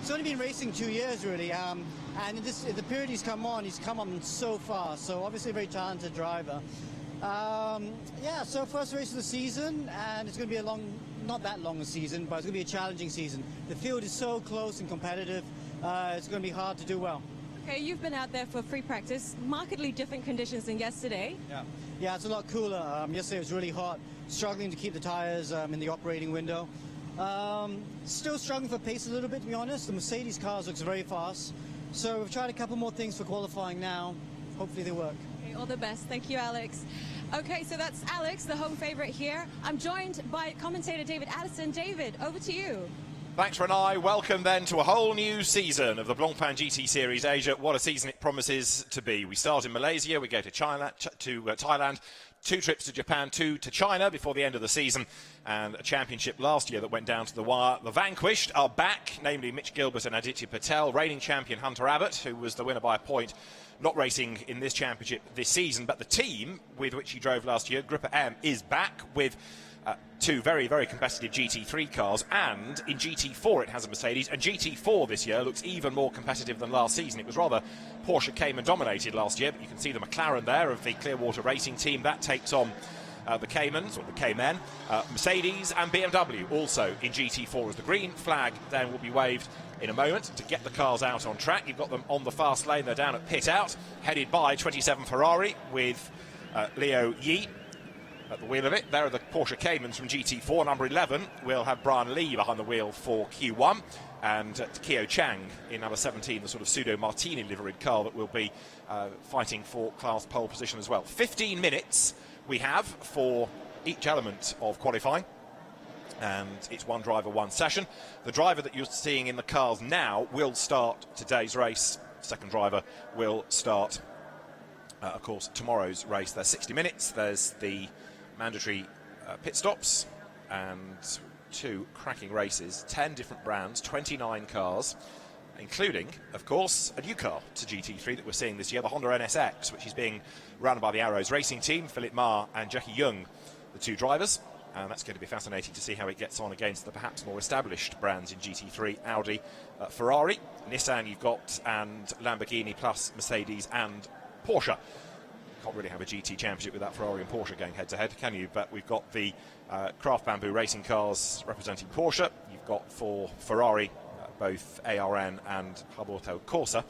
He's only been racing 2 years, really, and in the period he's come on so fast. So obviously a very talented driver. Yeah, so first race of the season, and it's going to be not that long a season, but it's going to be a challenging season. The field is so close and competitive. It's going to be hard to do well. Okay, you've been out there for free practice, markedly different conditions than yesterday. Yeah, it's a lot cooler. Yesterday it was really hot, struggling to keep the tires in the operating window. Still struggling for pace a little bit, to be honest. The Mercedes cars looks very fast. So we've tried a couple more things for qualifying now. Hopefully they work. Okay, all the best. Thank you, Alex. Okay, so that's Alex, the home favorite here. I'm joined by commentator David Addison. David, over to you. Thanks, Renai. Welcome then to a whole new season of the Blancpain GT Series Asia. What a season it promises to be. We start in Malaysia, we go to Thailand, 2 trips to Japan, 2 to China before the end of the season, and a championship last year that went down to the wire. The vanquished are back, namely Mitch Gilbert and Aditya Patel. Reigning champion Hunter Abbott, who was the winner by a point, not racing in this championship this season, but the team with which he drove last year, Gripper M, is back with 2 very, very competitive GT3 cars, and in GT4 it has a Mercedes, and GT4 this year looks even more competitive than last season. It was rather Porsche Cayman dominated last year, but you can see the McLaren there of the Clearwater Racing team. That takes on the Caymans, or the Cayman, Mercedes and BMW also in GT4 as the green flag then will be waved in a moment to get the cars out on track. You've got them on the fast lane, they're down at pit out, headed by 27 Ferrari with Leo Yi at the wheel of it. There are the Porsche Caymans from GT4. Number 11 will have Brian Lee behind the wheel for Q1, and Keo Chang in number 17, the sort of pseudo Martini liveried car that will be fighting for class pole position as well. 15 minutes we have for each element of qualifying, and it's 1 driver, 1 session. The driver that you're seeing in the cars now will start today's race. Second driver will start of course tomorrow's race. There's 60 minutes, there's the mandatory pit stops, and 2 cracking races, 10 different brands, 29 cars, including, of course, a new car to GT3 that we're seeing this year, the Honda NSX, which is being run by the Arrows Racing team, Philip Ma and Jackie Young, the 2 drivers, and that's going to be fascinating to see how it gets on against the perhaps more established brands in GT3, Audi, Ferrari, Nissan you've got, and Lamborghini, plus Mercedes and Porsche. Can't really have a GT championship without Ferrari and Porsche going head-to-head, can you? But we've got the Craft Bamboo racing cars representing Porsche. You've got for Ferrari both ARN and Hub Auto Corsa.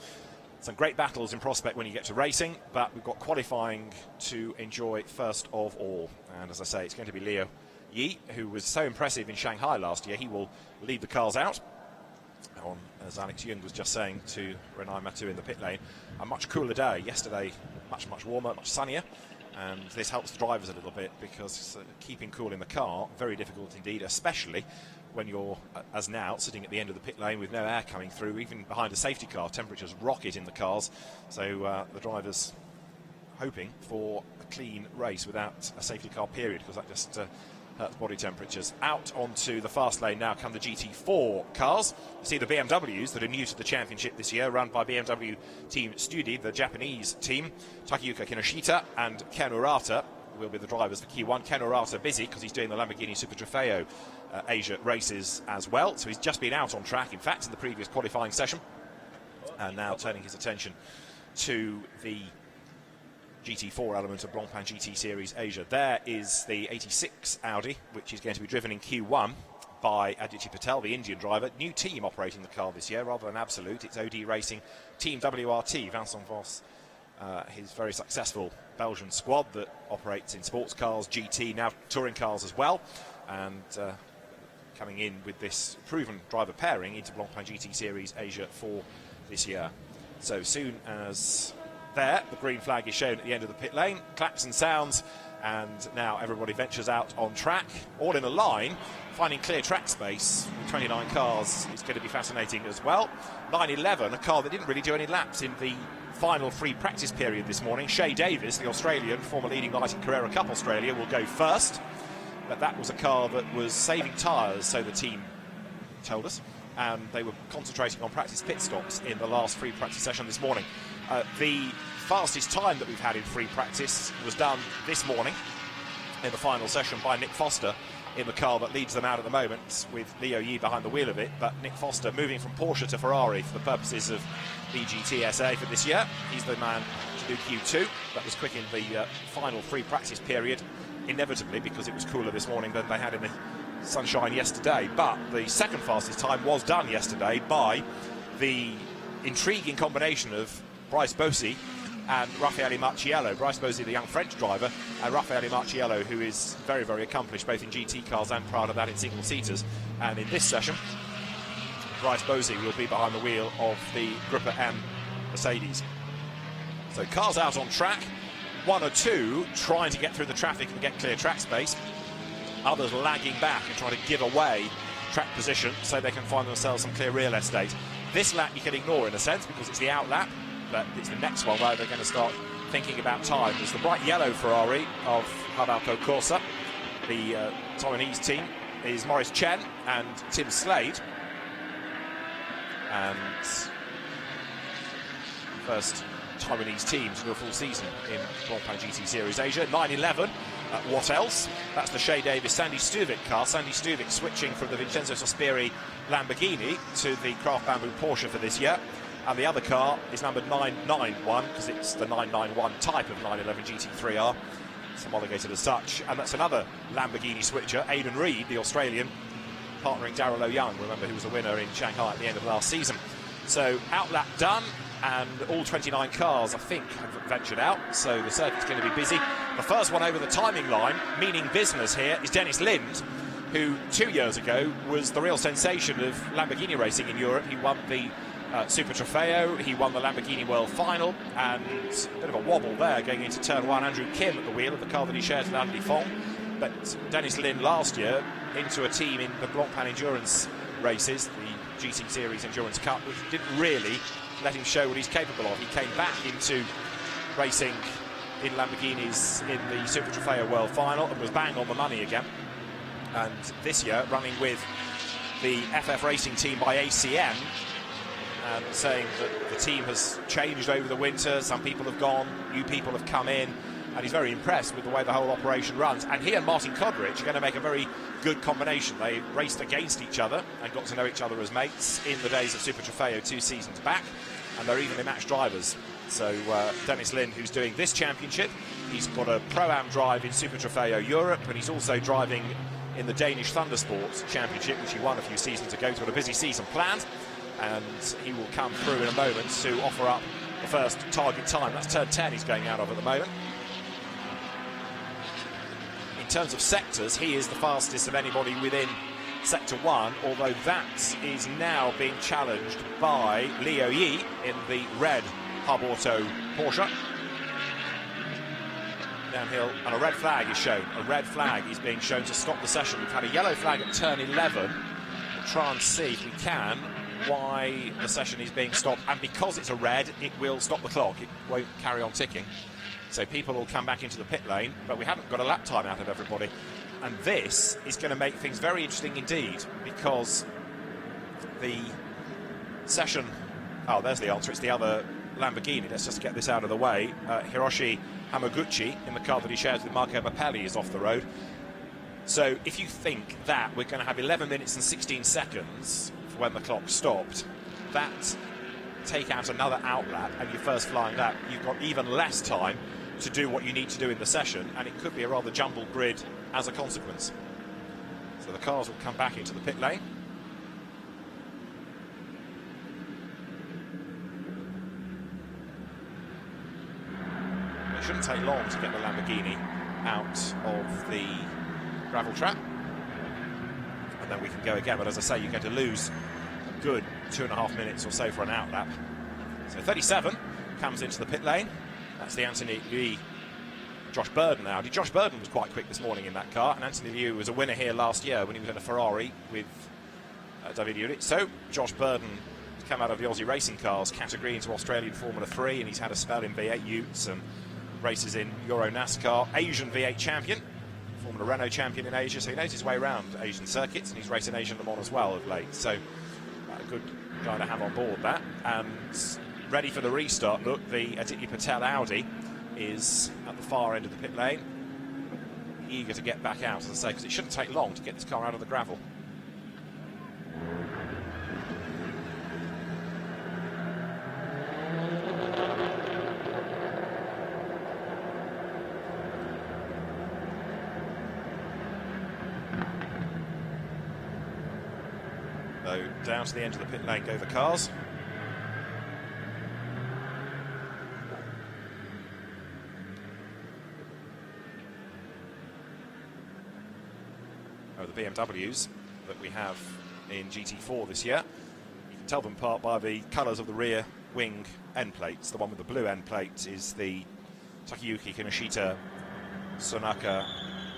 Some great battles in prospect when you get to racing, but we've got qualifying to enjoy first of all. And as I say, it's going to be Leo Yi, who was so impressive in Shanghai last year. He will lead the cars out on, as Alex Young was just saying to Renai Matu in the pit lane, a much cooler day. Yesterday, much warmer, much sunnier, and this helps the drivers a little bit because keeping cool in the car, very difficult indeed, especially when you're, as now, sitting at the end of the pit lane with no air coming through. Even behind a safety car, temperatures rocket in the cars, so the drivers hoping for a clean race without a safety car period, because that just hurts body temperatures. Out onto the fast lane now come the GT4 cars. You see the BMWs that are new to the championship this year, run by BMW Team Studi, the Japanese team. Takayuka Kinoshita and Ken Urata will be the drivers for Q1. Ken Urata busy because he's doing the Lamborghini Super Trofeo Asia races as well. So he's just been out on track, in fact, in the previous qualifying session, and now turning his attention to the GT4 element of Blancpain GT Series Asia. There is the 86 Audi, which is going to be driven in Q1 by Aditya Patel, the Indian driver. New team operating the car this year, rather than Absolute. It's OD Racing Team WRT, Vincent Voss, his very successful Belgian squad that operates in sports cars, GT, now touring cars as well, and coming in with this proven driver pairing into Blancpain GT Series Asia for this year. So soon as there, the green flag is shown at the end of the pit lane, claps and sounds, and now everybody ventures out on track, all in a line, finding clear track space with 29 cars. It's going to be fascinating as well. 911, a car that didn't really do any laps in the final free practice period this morning. Shea Davis, the Australian, former leading light in Carrera Cup Australia, will go first, but that was a car that was saving tyres, so the team told us, and they were concentrating on practice pit stops in the last free practice session this morning. The fastest time that we've had in free practice was done this morning in the final session by Nick Foster in the car that leads them out at the moment, with Leo Yi behind the wheel of it. But Nick Foster moving from Porsche to Ferrari for the purposes of BGTSA for this year. He's the man to do Q2. That was quick in the final free practice period, inevitably, because it was cooler this morning than they had in the sunshine yesterday. But the second fastest time was done yesterday by the intriguing combination of Bryce Bossi and Raffaele Marciello. Bryce Bossi, the young French driver, and Raffaele Marciello, who is very, very accomplished both in GT cars and prior to that in single-seaters. And in this session, Bryce Bossi will be behind the wheel of the Gruppe M Mercedes. So cars out on track, one or two trying to get through the traffic and get clear track space, others lagging back and trying to give away track position so they can find themselves some clear real estate. This lap you can ignore in a sense because it's the out lap, but it's the next one where they're going to start thinking about time. There's the bright yellow Ferrari of Habalco Corsa. The Taiwanese team is Maurice Chen and Tim Slade. And first Taiwanese team to do a full season in Blancpain GT Series Asia. 911. What else? That's the Shea Davis Sandy Stuvik car. Sandy Stuvik switching from the Vincenzo Sospiri Lamborghini to the Craft Bamboo Porsche for this year. And the other car is numbered 991 because it's the 991 type of 911 GT3R. It's homologated as such. And that's another Lamborghini switcher, Aidan Reed, the Australian, partnering Darryl O'Young, remember, who was a winner in Shanghai at the end of last season. So outlap done, and all 29 cars, I think, have ventured out, so the circuit's going to be busy. The first one over the timing line, meaning business here, is Dennis Lind, who 2 years ago was the real sensation of Lamborghini racing in Europe. He won the Super Trofeo, he won the Lamborghini World Final, and a bit of a wobble there going into turn one. Andrew Kim at the wheel of the car that he shares with Andy Fong. But Dennis Lind last year into a team in the Blancpain Endurance races, the GT Series Endurance Cup, which didn't really let him show what he's capable of. He came back into racing in Lamborghinis in the Super Trofeo World Final and was bang on the money again. And this year, running with the FF Racing team by ACM, and saying that the team has changed over the winter. Some people have gone, new people have come in, and he's very impressed with the way the whole operation runs. And he and Martin Kodrich are going to make a very good combination. They raced against each other and got to know each other as mates in the days of Super Trofeo 2 seasons back, and they're evenly matched drivers. So Dennis Lind, who's doing this championship, he's got a Pro-Am drive in Super Trofeo Europe, and he's also driving in the Danish Thundersports Championship, which he won a few seasons ago. He's got a busy season planned, and he will come through in a moment to offer up the first target time. That's turn 10 he's going out of at the moment. In terms of sectors, he is the fastest of anybody within Sector 1, although that is now being challenged by Leo Yi in the red Hub Auto Porsche. Downhill, and a red flag is shown. A red flag is being shown to stop the session. We've had a yellow flag at turn 11. We'll try and see if we can why the session is being stopped, and because it's a red, it will stop the clock. It won't carry on ticking. So people will come back into the pit lane, but we haven't got a lap time out of everybody. And this is going to make things very interesting indeed, because the session... Oh, there's the answer. It's the other Lamborghini. Let's just get this out of the way. Hiroshi Hamaguchi, in the car that he shares with Marco Mappelli, is off the road. So if you think that we're going to have 11 minutes and 16 seconds for when the clock stopped, that take out another outlap and your first flying lap, you've got even less time to do what you need to do in the session, and it could be a rather jumbled grid as a consequence. So the cars will come back into the pit lane. It shouldn't take long to get the Lamborghini out of the gravel trap, and then we can go again. But as I say, you're going to lose a good 2.5 minutes or so for an outlap. So 37 comes into the pit lane. That's the Anthony Liu, Josh Burden Audi. Josh Burden was quite quick this morning in that car, and Anthony Liu was a winner here last year when he was in a Ferrari with David Ulrich. So Josh Burden come out of the Aussie racing cars category into Australian Formula 3, and he's had a spell in V8 Utes and races in Euro NASCAR, Asian V8 champion, Formula Renault champion in Asia, so he knows his way around Asian circuits, and he's racing Asian Le Mans as well of late. So a good guy to have on board that. And ready for the restart. Look, the Aditya Patel Audi is at the far end of the pit lane. eager to get back out, as I say, because it shouldn't take long to get this car out of the gravel. So down to the end of the pit lane go the cars. The BMWs that we have in GT4 this year. You can tell them apart by the colours of the rear wing end plates. The one with the blue end plate is the Takayuki Kinoshita Sonaka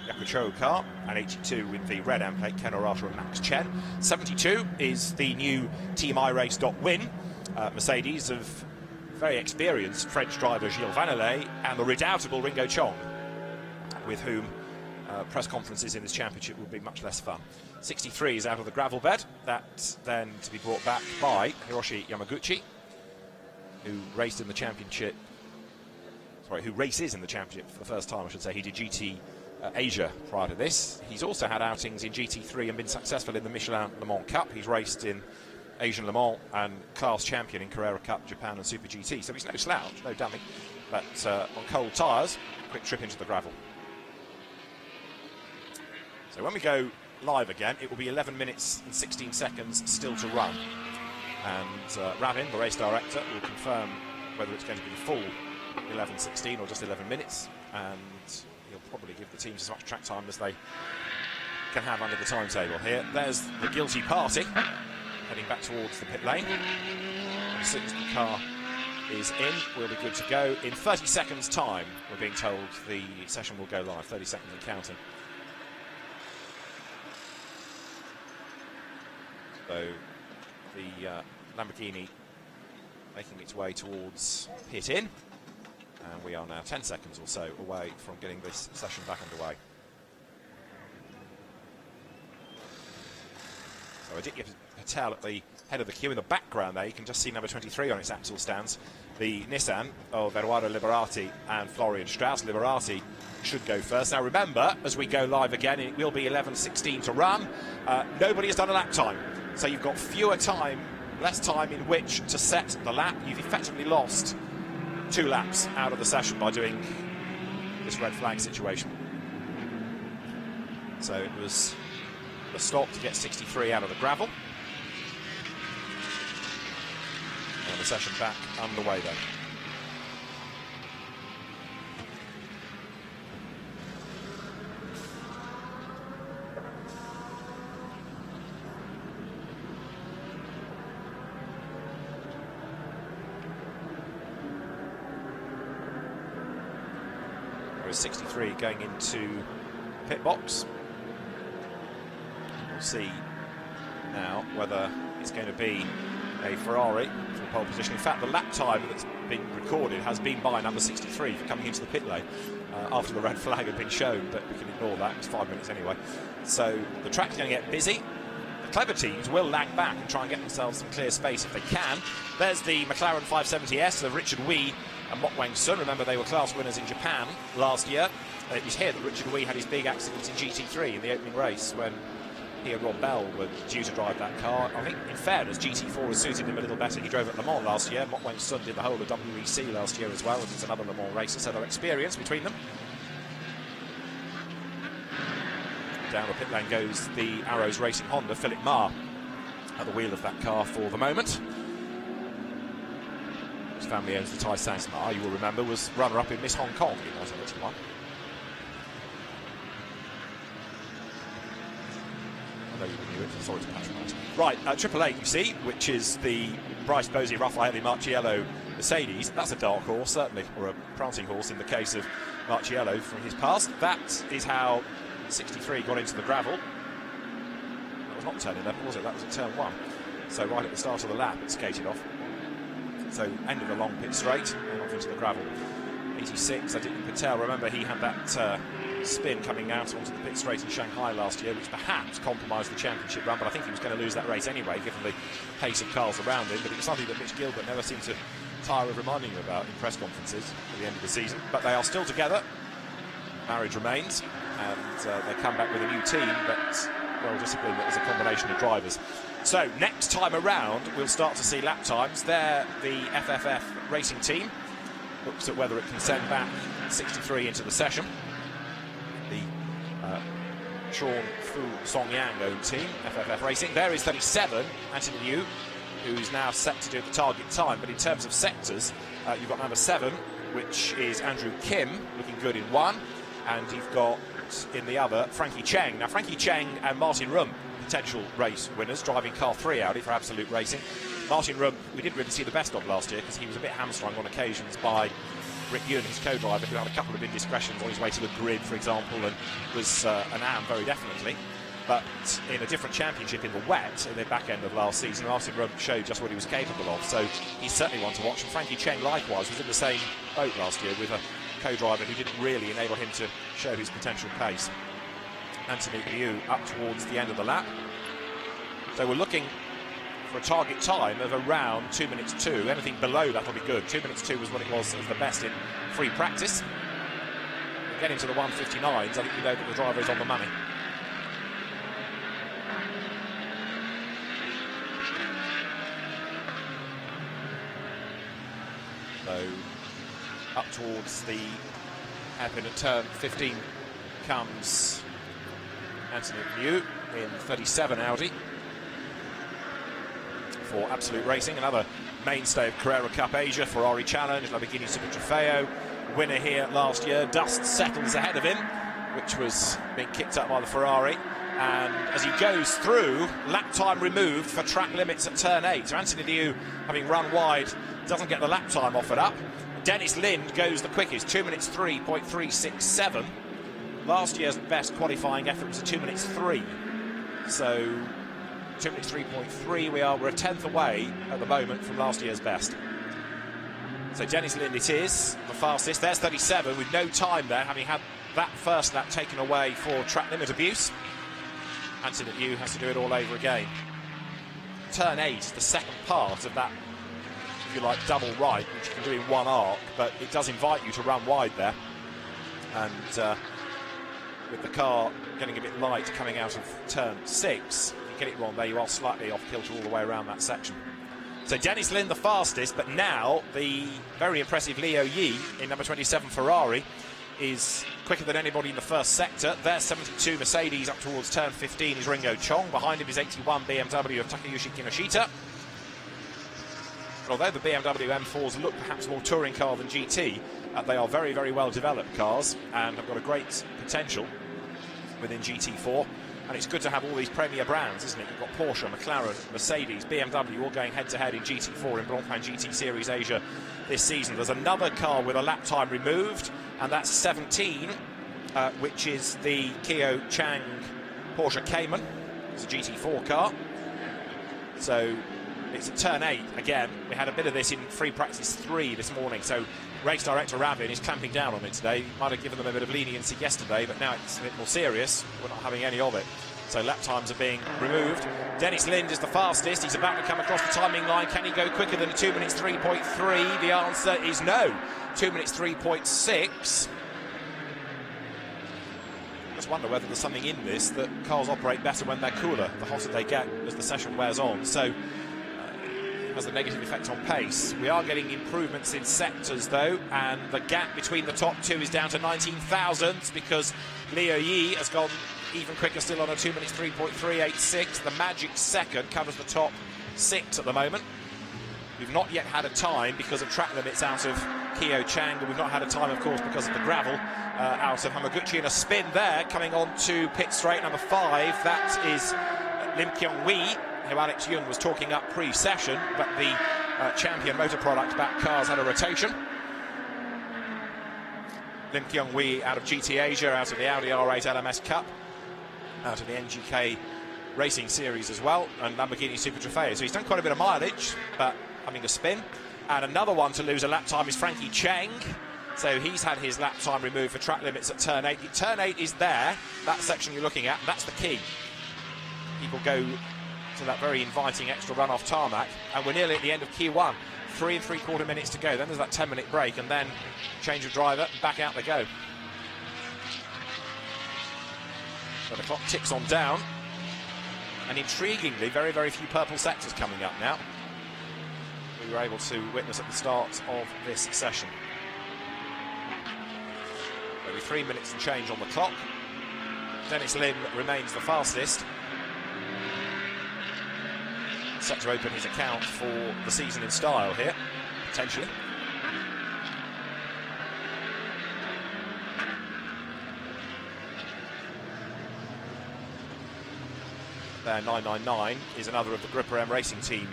Yakucho car, and 82 with the red end plate, Ken Arata and Max Chen. 72 is the new Team iRace.win Mercedes of very experienced French driver Gilles Vannelet and the redoubtable Ringo Chong, with whom press conferences in this championship will be much less fun. 63 is out of the gravel bed. That's then to be brought back by Hiroshi Yamaguchi, who raced in the championship. Sorry, who races in the championship for the first time, I should say. He did GT Asia prior to this. He's also had outings in GT3 and been successful in the Michelin Le Mans Cup. He's raced in Asian Le Mans and class champion in Carrera Cup, Japan and SuperGT. So he's no slouch, no dummy. But on cold tyres, quick trip into the gravel. So when we go live again, it will be 11 minutes and 16 seconds still to run. And Ravin, the race director, will confirm whether it's going to be the full 11:16 or just 11 minutes. And he'll probably give the teams as much track time as they can have under the timetable here. There's the guilty party heading back towards the pit lane. As soon as the car is in, we'll be good to go. In 30 seconds time, we're being told the session will go live. 30 seconds and counting. So the Lamborghini making its way towards pit in, and we are now 10 seconds or so away from getting this session back underway. So Aditya Patel at the head of the queue in the background there. You can just see number 23 on its axle stands. The Nissan of Eduardo Liberati and Florian Strauss. Liberati should go first. Now remember, as we go live again, it will be 11:16 to run. Nobody has done a lap time. So you've got less time in which to set the lap. You've effectively lost 2 laps out of the session by doing this red flag situation. So it was a stop to get 63 out of the gravel. And the session back underway then. There is 63 going into pit box. We'll see now whether it's going to be a Ferrari for the pole position. In fact, the lap time that's been recorded has been by number 63 for coming into the pit lane after the red flag had been shown, but we can ignore that. It was 5 minutes anyway. So the track's going to get busy. The clever teams will lag back and try and get themselves some clear space if they can. There's the McLaren 570S of Richard Wee and Mok Wang-sun. Remember, they were class winners in Japan last year. It was here that Richard Wee had his big accident in GT3 in the opening race when he and Rob Bell were due to drive that car. I think, in fairness, GT4 has suited him a little better. He drove at Le Mans last year. Mok Wang-sun did the whole of WEC last year as well, and it's another Le Mans racer, so they'll experience between them. Down the pit lane goes the Arrows Racing Honda, Philip Ma, at the wheel of that car for the moment. His family owns the Tai Sans Ma, you will remember, was runner-up in Miss Hong Kong in 1981. I know you knew it, sorry to patronise. Right, Triple Eight, you see, which is the Bryce Bosey Raffaele Marciello Mercedes. That's a dark horse, certainly, or a prancing horse in the case of Marciello from his past. That is how 63 got into the gravel. That was not turn 11, was it? That was at turn 1. So right at the start of the lap, it skated off. So end of the long pit straight and off into the gravel. 86, Aditya Patel, remember he had that spin coming out onto the pit straight in Shanghai last year, which perhaps compromised the championship run, but I think he was going to lose that race anyway, given the pace of cars around him. But it was something that Mitch Gilbert never seemed to tire of reminding him about in press conferences at the end of the season. But they are still together. Marriage remains. and they come back with a new team, but well disciplined as a combination of drivers. So next time around, we'll start to see lap times. There, the FFF racing team looks at whether it can send back 63 into the session. The Sean Fu Song Yang owned team, FFF Racing. There is 37, Anthony Liu, who's now set to do the target time. But in terms of sectors, you've got number 7, which is Andrew Kim, looking good in one, and you've got in the other Frankie Chang. Now Frankie Chang and Martin Rum, potential race winners, driving car 3 Audi for Absolute Racing. Martin Rum, we didn't really see the best of last year because he was a bit hamstrung on occasions by Rick Yun, his co-driver, who had a couple of indiscretions on his way to the grid, for example, and was an am very definitely. But in a different championship in the wet, in the back end of last season, Martin Rum showed just what he was capable of. So he's certainly one to watch. And Frankie Chang, likewise, was in the same boat last year with a co-driver who didn't really enable him to show his potential pace. Anthony Liu up towards the end of the lap. So we're looking for a target time of around 2 minutes 2. Anything below that will be good. 2 minutes 2 was what it was as the best in free practice. Getting to the 1:59s, I think you know that the driver is on the money. So up towards the hairpin at turn 15 comes Anthony Liu in 37 Audi for Absolute Racing, another mainstay of Carrera Cup Asia, Ferrari Challenge, Lamborghini Super Trofeo, winner here last year. Dust settles ahead of him, which was being kicked up by the Ferrari, and as he goes through, lap time removed for track limits at turn 8. So Anthony Liu, having run wide, doesn't get the lap time offered up. Dennis Lind goes the quickest, 2 minutes 3.367. Last year's best qualifying effort was a 2 minutes 3. So 2 minutes 3.3, we're a tenth away at the moment from last year's best. So Dennis Lind it is, the fastest. There's 37 with no time there, having had that first lap taken away for track limit abuse. Anthony Liu has to do it all over again. Turn 8 is the second part of that, if you like, double right, which you can do in one arc, but it does invite you to run wide there. And with the car getting a bit light coming out of turn 6, get it wrong there, you are slightly off kilter all the way around that section. So Dennis Lind the fastest, but now the very impressive Leo Yi in number 27 Ferrari is quicker than anybody in the first sector. There's 72 Mercedes up towards turn 15 is Ringo Chong. Behind him is 81 BMW of Takayushi Kinoshita. But although the BMW M4s look perhaps more touring car than GT, they are very, very well developed cars and have got a great potential within GT4. And it's good to have all these premier brands, isn't it? You've got Porsche, McLaren, Mercedes, BMW all going head-to-head in GT4 in Blancpain GT Series Asia this season. There's another car with a lap time removed, and that's 17, which is the Keo Chang Porsche Cayman. It's a GT4 car. So it's a turn 8 again. We had a bit of this in free practice 3 this morning, so race director Ravin is clamping down on it today. He might have given them a bit of leniency yesterday, but now it's a bit more serious. We're not having any of it. So lap times are being removed. Dennis Lind is the fastest. He's about to come across the timing line. Can he go quicker than 2 minutes 3.3? The answer is no. 2 minutes 3.6. Just wonder whether there's something in this that cars operate better when they're cooler, the hotter they get as the session wears on. So has a negative effect on pace. We are getting improvements in sectors though, and the gap between the top 2 is down to 19 thousandths because Leo Yi has gone even quicker still on a 2 minutes 3.386. The magic second covers the top 6 at the moment. We've not yet had a time because of track limits out of Keo Chang, and we've not had a time of course because of the gravel out of Hamaguchi, and a spin there coming on to pit straight number 5. That is Lim Kyung Wee, who Alex Young was talking up pre-session, but the champion motor product back cars had a rotation. Lim Kyung Wee out of GT Asia, out of the Audi R8 LMS Cup, out of the NGK Racing Series as well, and Lamborghini Super Trofeo. So he's done quite a bit of mileage, but having a spin. And another one to lose a lap time is Frankie Chang. So he's had his lap time removed for track limits at turn 8. Turn 8 is there, that section you're looking at, that's the key. People go to that very inviting extra run off tarmac, and we're nearly at the end of Q1. 3 3/4 minutes to go. Then there's that 10-minute break, and then change of driver, back out they go. But the clock ticks on down. And intriguingly, very, very few purple sectors coming up now. We were able to witness at the start of this session. Only 3 minutes and change on the clock. Dennis Lim remains the fastest. Set to open his account for the season in style here, potentially. There, 999 is another of the Gripper M Racing Team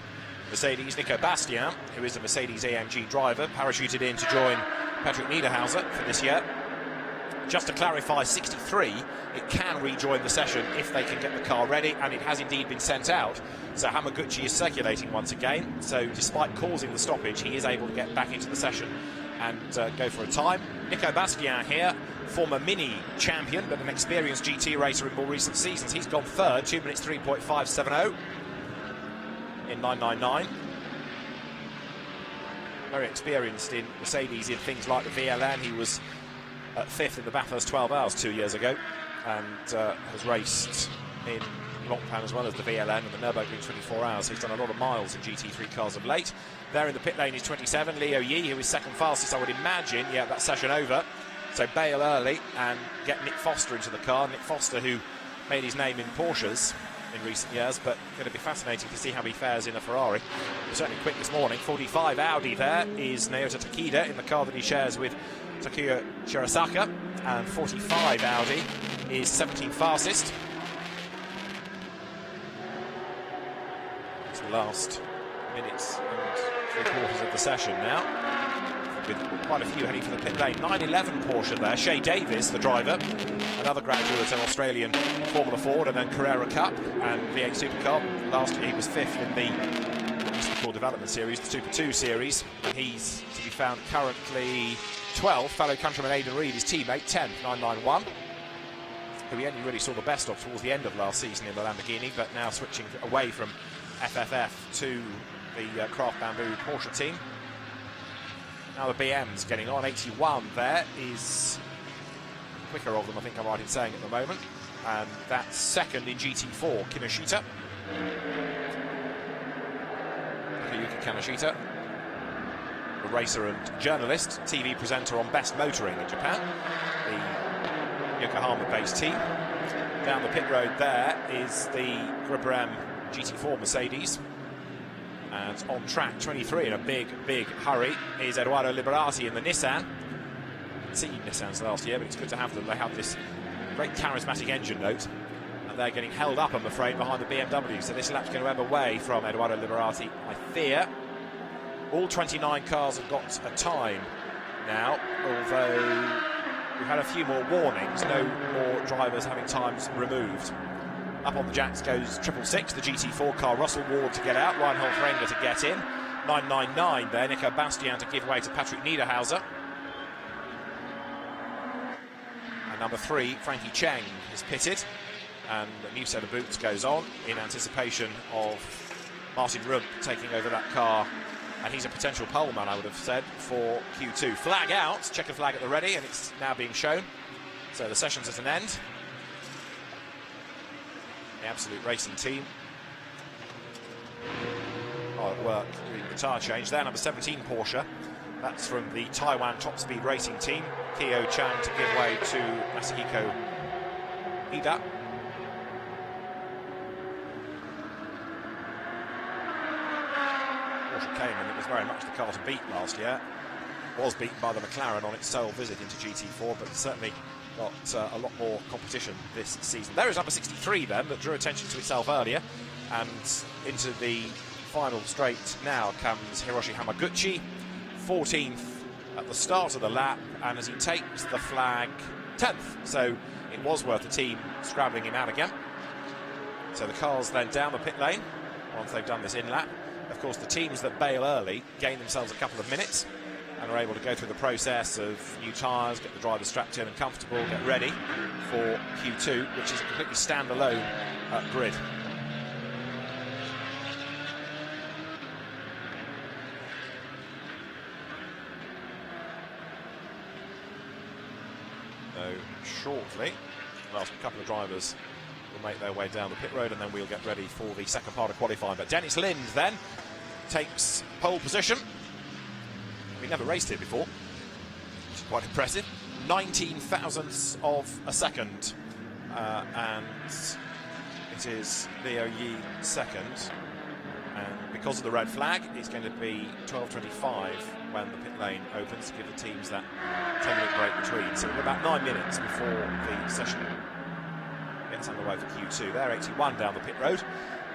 Mercedes. Nico Bastian, who is a Mercedes AMG driver, parachuted in to join Patrick Niederhauser for this year. Just to clarify, 63, it can rejoin the session if they can get the car ready, and it has indeed been sent out. So Hamaguchi is circulating once again, so despite causing the stoppage, he is able to get back into the session and go for a time. Nico Bastian here, former Mini champion, but an experienced GT racer in more recent seasons. He's gone third, 2 minutes 3.570 in 999. Very experienced in Mercedes in things like the VLN. He was fifth in the Bathurst 12 Hours 2 years ago, and has raced in Blancpain as well as the VLN and the Nürburgring 24 Hours. He's done a lot of miles in GT3 cars of late. There in the pit lane is 27, Leo Yi, who is second fastest, I would imagine. Yeah, that session over. So bail early and get Nick Foster into the car. Nick Foster, who made his name in Porsches in recent years, but going to be fascinating to see how he fares in a Ferrari. Certainly quick this morning. 45 Audi there is Naota Takeda in the car that he shares with Takuya Shirasaka, and 45 Audi is 17th fastest. It's the last minutes and 3/4 of the session now, with quite a few heading for the pit lane. 911 Porsche there, Shay Davis, the driver, another graduate in Australian Formula Ford and then Carrera Cup and V8 Supercar. Last year he was fifth in the Development Series, the Super 2 Series, and he's to be found currently 12th. Fellow countryman Aidan Reid, his teammate, 10th, 991, who we only really saw the best of towards the end of last season in the Lamborghini, but now switching away from FFF to the Craft Bamboo Porsche team. Now the BM's getting on. 81 there is quicker of them, I think I'm right in saying at the moment, and that's second in GT4, Kinoshita. Yuki Kaneshita, a racer and journalist, TV presenter on Best Motoring in Japan, the Yokohama-based team. Down the pit road there is the Gripper M GT4 Mercedes, and on track 23 in a big hurry is Eduardo Liberati in the Nissan. Seen Nissans last year, but it's good to have them. They have this great charismatic engine note, and they're getting held up, I'm afraid, behind the BMW. So this lap's going to ebb away from Eduardo Liberati, I fear. All 29 cars have got a time now, although we've had a few more warnings. No more drivers having times removed. Up on the jacks goes 666, the GT4 car. Russell Ward to get out, Reinhold Frenger to get in. 999 there, Nico Bastian to give way to Patrick Niederhauser. And number 3, Frankie Chang is pitted, and a new set of boots goes on in anticipation of Martin Rump taking over that car, and he's a potential poleman, I would have said, for Q2. Flag out, checker flag at the ready, and it's now being shown. So the session's at an end. The Absolute Racing team are at work doing the tyre change there. Number 17 Porsche, that's from the Taiwan Top Speed Racing team. Kyo Chan to give way to Masahiko Ida. Porsche came, and it was very much the car to beat last year. Was beaten by the McLaren on its sole visit into GT4, but certainly got a lot more competition this season. There is number 63 then, that drew attention to itself earlier, and into the final straight now comes Hiroshi Hamaguchi, 14th at the start of the lap, and as he takes the flag, 10th. So it was worth the team scrabbling him out again. So the cars then down the pit lane once they've done this in lap. Of course, the teams that bail early gain themselves a couple of minutes and are able to go through the process of new tyres, get the drivers strapped in and comfortable, get ready for Q2, which is a completely standalone grid. So shortly, last couple of drivers will make their way down the pit road, and then we'll get ready for the second part of qualifying. But Dennis Lind then takes pole position. We never raced here before, which is quite impressive. 19 thousandths of a second, and it is Leo Yi second. And because of the red flag, it's going to be 12:25 when the pit lane opens to give the teams that 10-minute break between. So we're about 9 minutes before the session gets underway for Q2. There, 81 down the pit road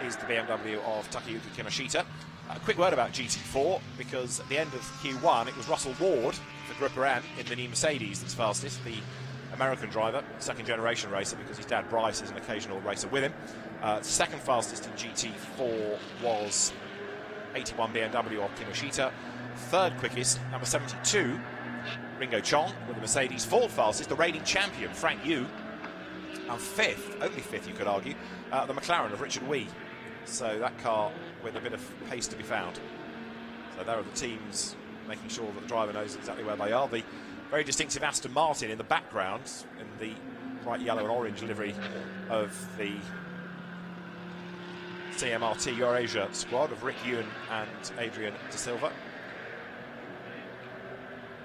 is the BMW of Takayuki Kinoshita. A quick word about GT4, because at the end of Q1 it was Russell Ward for Gripperan in the new Mercedes that's fastest, the American driver, second generation racer, because his dad Bryce is an occasional racer with him. Second fastest in GT4 was 81 BMW of Kinoshita. Third quickest, number 72, Ringo Chong with the Mercedes. Fourth fastest, the reigning champion, Frank Yu. And fifth, only fifth you could argue, the McLaren of Richard Wee. So that car with a bit of pace to be found. So there are the teams making sure that the driver knows exactly where they are. The very distinctive Aston Martin in the background, in the bright yellow and orange livery of the CMRT Eurasia squad of Rick Ewan and Adrian De Silva.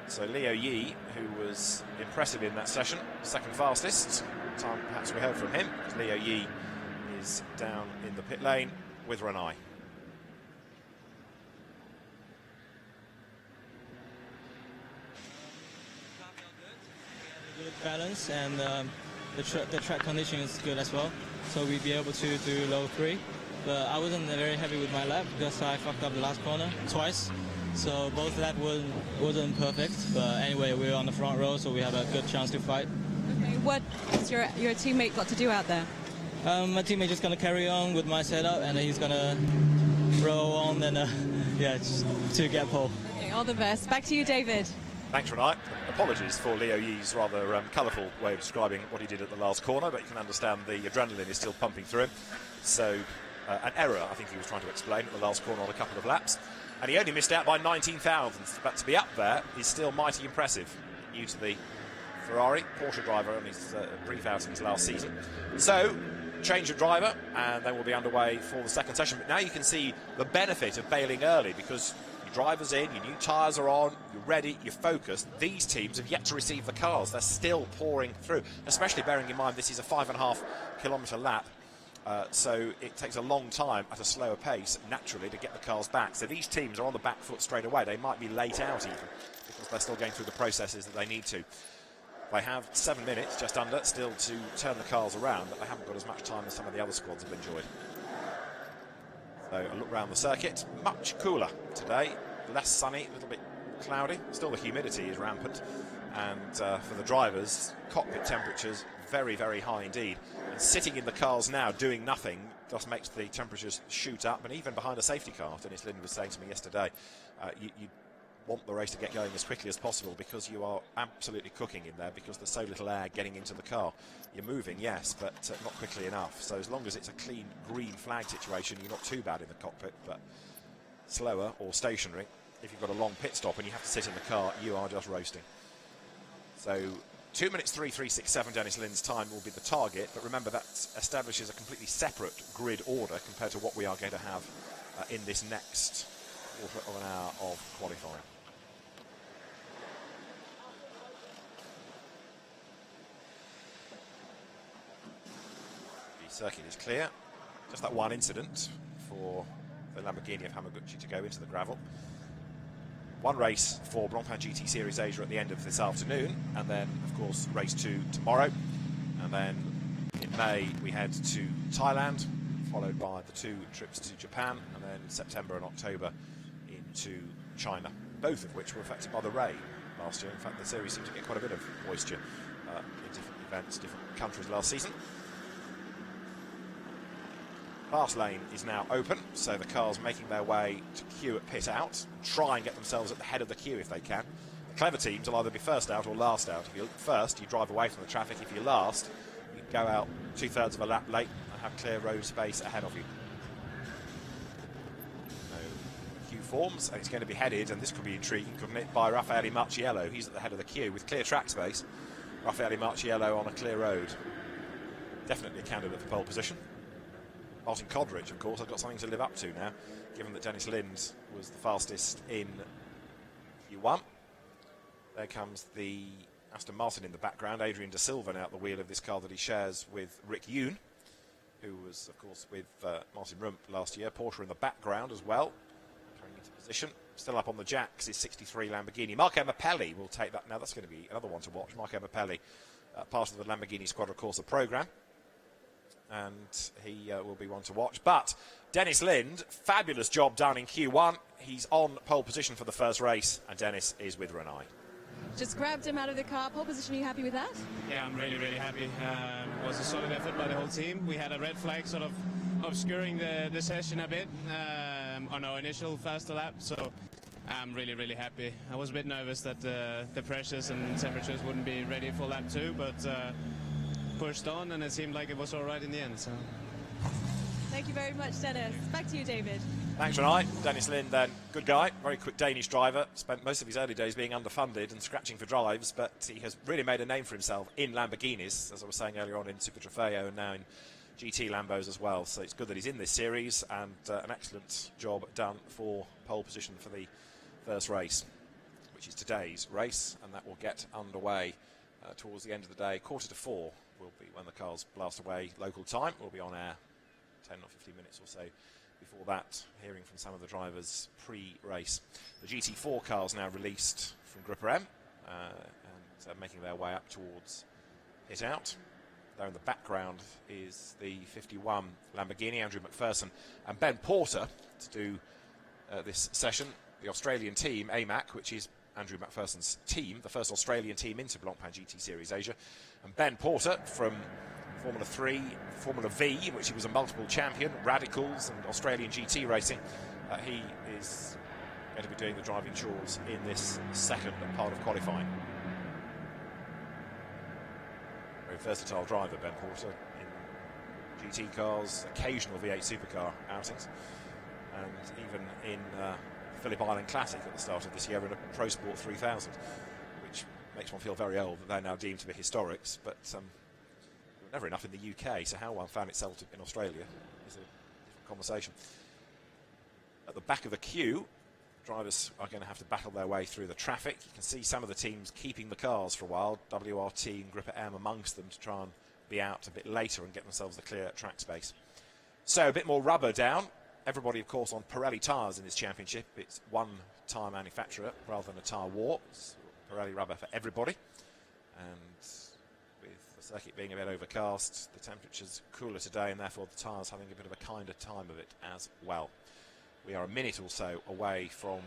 So Leo Yi, who was impressive in that session, second fastest. Time perhaps we heard from him, because Leo Yi is down in the pit lane with Renai. Good balance, and the track condition is good as well, so we'd be able to do low 3. But I wasn't very happy with my lap because I fucked up the last corner twice, so both laps wasn't perfect. But anyway, we're on the front row, so we have a good chance to fight. Okay, what has your teammate got to do out there? My teammate just gonna carry on with my setup, and he's gonna roll on and yeah, just to get pole. Okay, all the best. Back to you, David. Thanks, Renai. Apologies for Leo Yi's rather colourful way of describing what he did at the last corner, but you can understand the adrenaline is still pumping through him. So an error, I think he was trying to explain, at the last corner on a couple of laps. And he only missed out by 19 thousandths, but to be up there is still mighty impressive. New to the Ferrari, Porsche driver on his brief outings last season. So, change of driver, and then we'll be underway for the second session. But now you can see the benefit of bailing early, because your driver's in, your new tyres are on, you're ready, you're focused. These teams have yet to receive the cars. They're still pouring through, especially bearing in mind this is a 5.5 kilometre lap. So it takes a long time at a slower pace, naturally, to get the cars back. So these teams are on the back foot straight away. They might be late out even, because they're still going through the processes that they need to. They have 7 minutes, just under, still to turn the cars around, but they haven't got as much time as some of the other squads have enjoyed. So a look around the circuit, much cooler today, less sunny, a little bit cloudy. Still the humidity is rampant, and for the drivers, cockpit temperatures very, very high indeed. And sitting in the cars now doing nothing just makes the temperatures shoot up, and even behind a safety car, Dennis Lind was saying to me yesterday, you want the race to get going as quickly as possible, because you are absolutely cooking in there, because there's so little air getting into the car. You're moving, yes, but not quickly enough. So as long as it's a clean green flag situation, you're not too bad in the cockpit, but slower or stationary. If you've got a long pit stop and you have to sit in the car, you are just roasting. So 2 minutes 3:367 Dennis Lind's time will be the target, but remember that establishes a completely separate grid order compared to what we are going to have in this next quarter of an hour of qualifying. The circuit is clear. Just that one incident for the Lamborghini of Hamaguchi to go into the gravel. One race for Blancpain GT Series Asia at the end of this afternoon, and then of course race 2 tomorrow, and then in May we head to Thailand, followed by the 2 trips to Japan, and then September and October into China, both of which were affected by the rain last year. In fact, the series seemed to get quite a bit of moisture in different events, different countries last season. Fast lane is now open, so the cars making their way to queue at pit out, try and get themselves at the head of the queue if they can. The clever teams will either be first out or last out. If you're first, you drive away from the traffic. If you're last, you go out 2/3 of a lap late and have clear road space ahead of you. So, queue forms, and it's going to be headed, and this could be intriguing, couldn't it, by Raffaele Marciello. He's at the head of the queue with clear track space. Raffaele Marciello on a clear road. definitely a candidate for pole position. Martin Kodrich, of course, has got something to live up to now, given that Dennis Lind was the fastest in Q1. There comes the Aston Martin in the background. Adrian De Silva now at the wheel of this car that he shares with Rick Yoon, who was, of course, with Martin Rump last year. Porter in the background as well, coming into position. Still up on the jacks is 63 Lamborghini. Marco Mappelli will take that. Now that's going to be another one to watch. Marco Mappelli, part of the Lamborghini Squadra Corsa programme. And he will be one to watch. But Dennis Lind, fabulous job done in Q1. He's on pole position for the first race, and Dennis is with Renai. Just grabbed him out of the car. Pole position, are you happy with that? Yeah, I'm really, really happy. It was a solid effort by the whole team. We had a red flag sort of obscuring the session a bit on our initial faster lap, so I'm really, really happy. I was a bit nervous that the pressures and temperatures wouldn't be ready for lap 2, but pushed on, and it seemed like it was all right in the end. So. Thank you very much, Dennis. Back to you, David. Thanks, Renai. Dennis Lind then, good guy, very quick Danish driver. Spent most of his early days being underfunded and scratching for drives, but he has really made a name for himself in Lamborghinis, as I was saying earlier on, in Super Trofeo and now in GT Lambos as well. So it's good that he's in this series, and an excellent job done for pole position for the first race, which is today's race, and that will get underway towards the end of the day. 3:45 will be when the cars blast away local time. We'll be on air 10 or 15 minutes or so before that, hearing from some of the drivers pre-race. The GT4 cars now released from Group M and making their way up towards pit out. There in the background is the 51 Lamborghini, Andrew McPherson and Ben Porter to do this session. The Australian team, AMAC, which is Andrew McPherson's team, the first Australian team into Blancpain GT Series Asia. And Ben Porter from Formula 3, Formula V, in which he was a multiple champion, Radicals and Australian GT racing. He is going to be doing the driving chores in this second part of qualifying. Very versatile driver, Ben Porter, in GT cars, occasional V8 supercar outings, and even in Phillip Island Classic at the start of this year in a Pro Sport 3000, which makes one feel very old that they're now deemed to be historics, but never enough in the UK, so how one found itself in Australia is a different conversation. At the back of the queue, drivers are going to have to battle their way through the traffic. You can see some of the teams keeping the cars for a while, WRT and Gripper M amongst them, to try and be out a bit later and get themselves the clear track space. So a bit more rubber down. Everybody, of course, on Pirelli tyres in this championship. It's one tyre manufacturer rather than a tyre war. It's Pirelli rubber for everybody. And with the circuit being a bit overcast, the temperature's cooler today, and therefore the tyres having a bit of a kinder time of it as well. We are a minute or so away from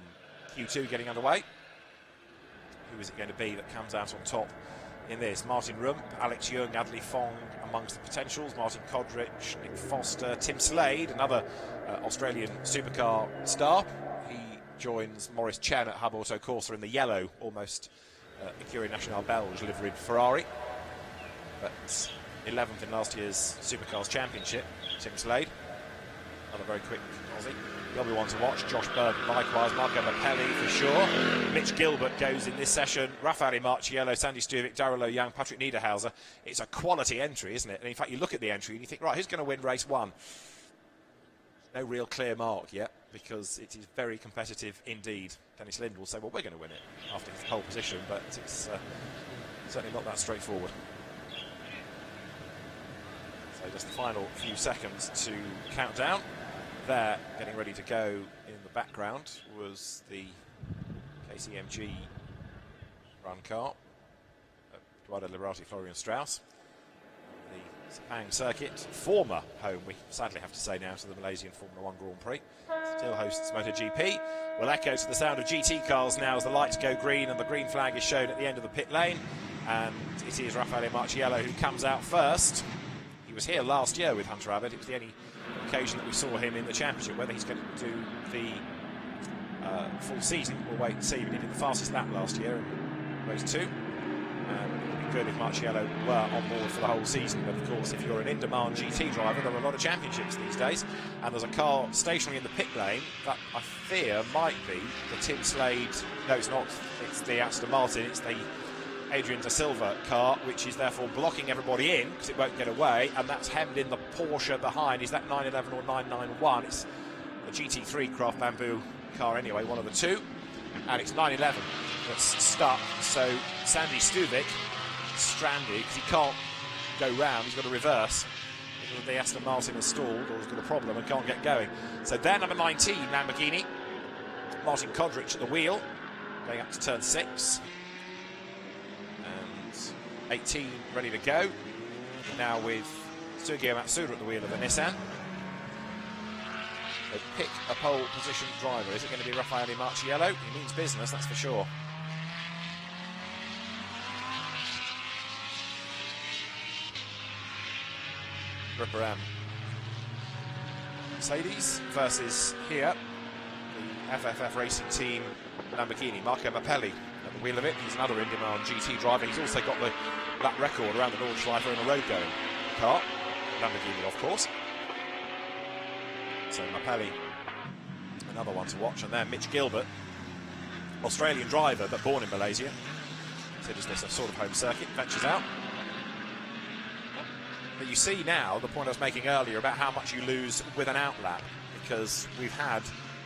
Q2 getting underway. Who is it going to be that comes out on top in this? Martin Rump, Alex Young, Adley Fong amongst the potentials. Martin Kodrich, Nick Foster, Tim Slade, another Australian supercar star. He joins Maurice Chen at Hub Auto Corsa in the yellow, almost Écurie Nationale Belge liveried Ferrari. But 11th in last year's Supercars Championship, Tim Slade. Another very quick Aussie. He'll be one to watch. Josh Burton likewise. Marco Mappelli for sure. Mitch Gilbert goes in this session. Raffaele Marciello, Sandy Stuvik, Darrell Young, Patrick Niederhauser. It's a quality entry, isn't it? And in fact, you look at the entry and you think, right, who's going to win race one? No real clear mark yet, because it is very competitive indeed. Dennis Lind will say, well, we're going to win it after his pole position, but it's certainly not that straightforward. So just the final few seconds to count down. There, getting ready to go in the background, was the KCMG run car, Eduardo Liberati, Florian Strauss. The Sepang circuit, former home, we sadly have to say now, to the Malaysian Formula 1 Grand Prix. Still hosts MotoGP. We'll echo to the sound of GT cars now as the lights go green and the green flag is shown at the end of the pit lane. And it is Raffaele Marciello who comes out first. He was here last year with Hunter Abbott. It was the only occasion that we saw him in the championship. Whether he's going to do the full season, we'll wait and see. But he did the fastest lap last year in race 2. It would be good if Marciello were on board for the whole season. But of course, if you're an in-demand GT driver, there are a lot of championships these days. And there's a car stationary in the pit lane that I fear might be the Tim Slade. No, it's not. It's the Aston Martin. It's the Adrian Da Silva car, which is therefore blocking everybody in because it won't get away, and that's hemmed in the Porsche behind. Is that 911 or 991? It's a GT3 Craft Bamboo car anyway, one of the two, and it's 911 that's stuck. So Sandy Stuvik stranded because he can't go round, he's got to reverse. The Aston Martin has stalled or has got a problem and can't get going. So there, number 19, Lamborghini. Martin Kodrich at the wheel, going up to turn 6. And 18 ready to go. Now with Sergio Matsuda at the wheel of the Nissan. They pick a pole position driver. Is it going to be Raffaele Marciello? He means business, that's for sure. Ripperam. Mercedes versus here the FFF Racing Team Lamborghini. Marco Mappelli at the wheel of it. He's another in-demand GT driver. He's also got the lap record around the Nordschleife in a road-going car. Lamborghini, of course. So Mappelli, another one to watch. And then Mitch Gilbert, Australian driver but born in Malaysia. Considers this a sort of home circuit. Ventures out. But you see now the point I was making earlier about how much you lose with an out lap, because we've had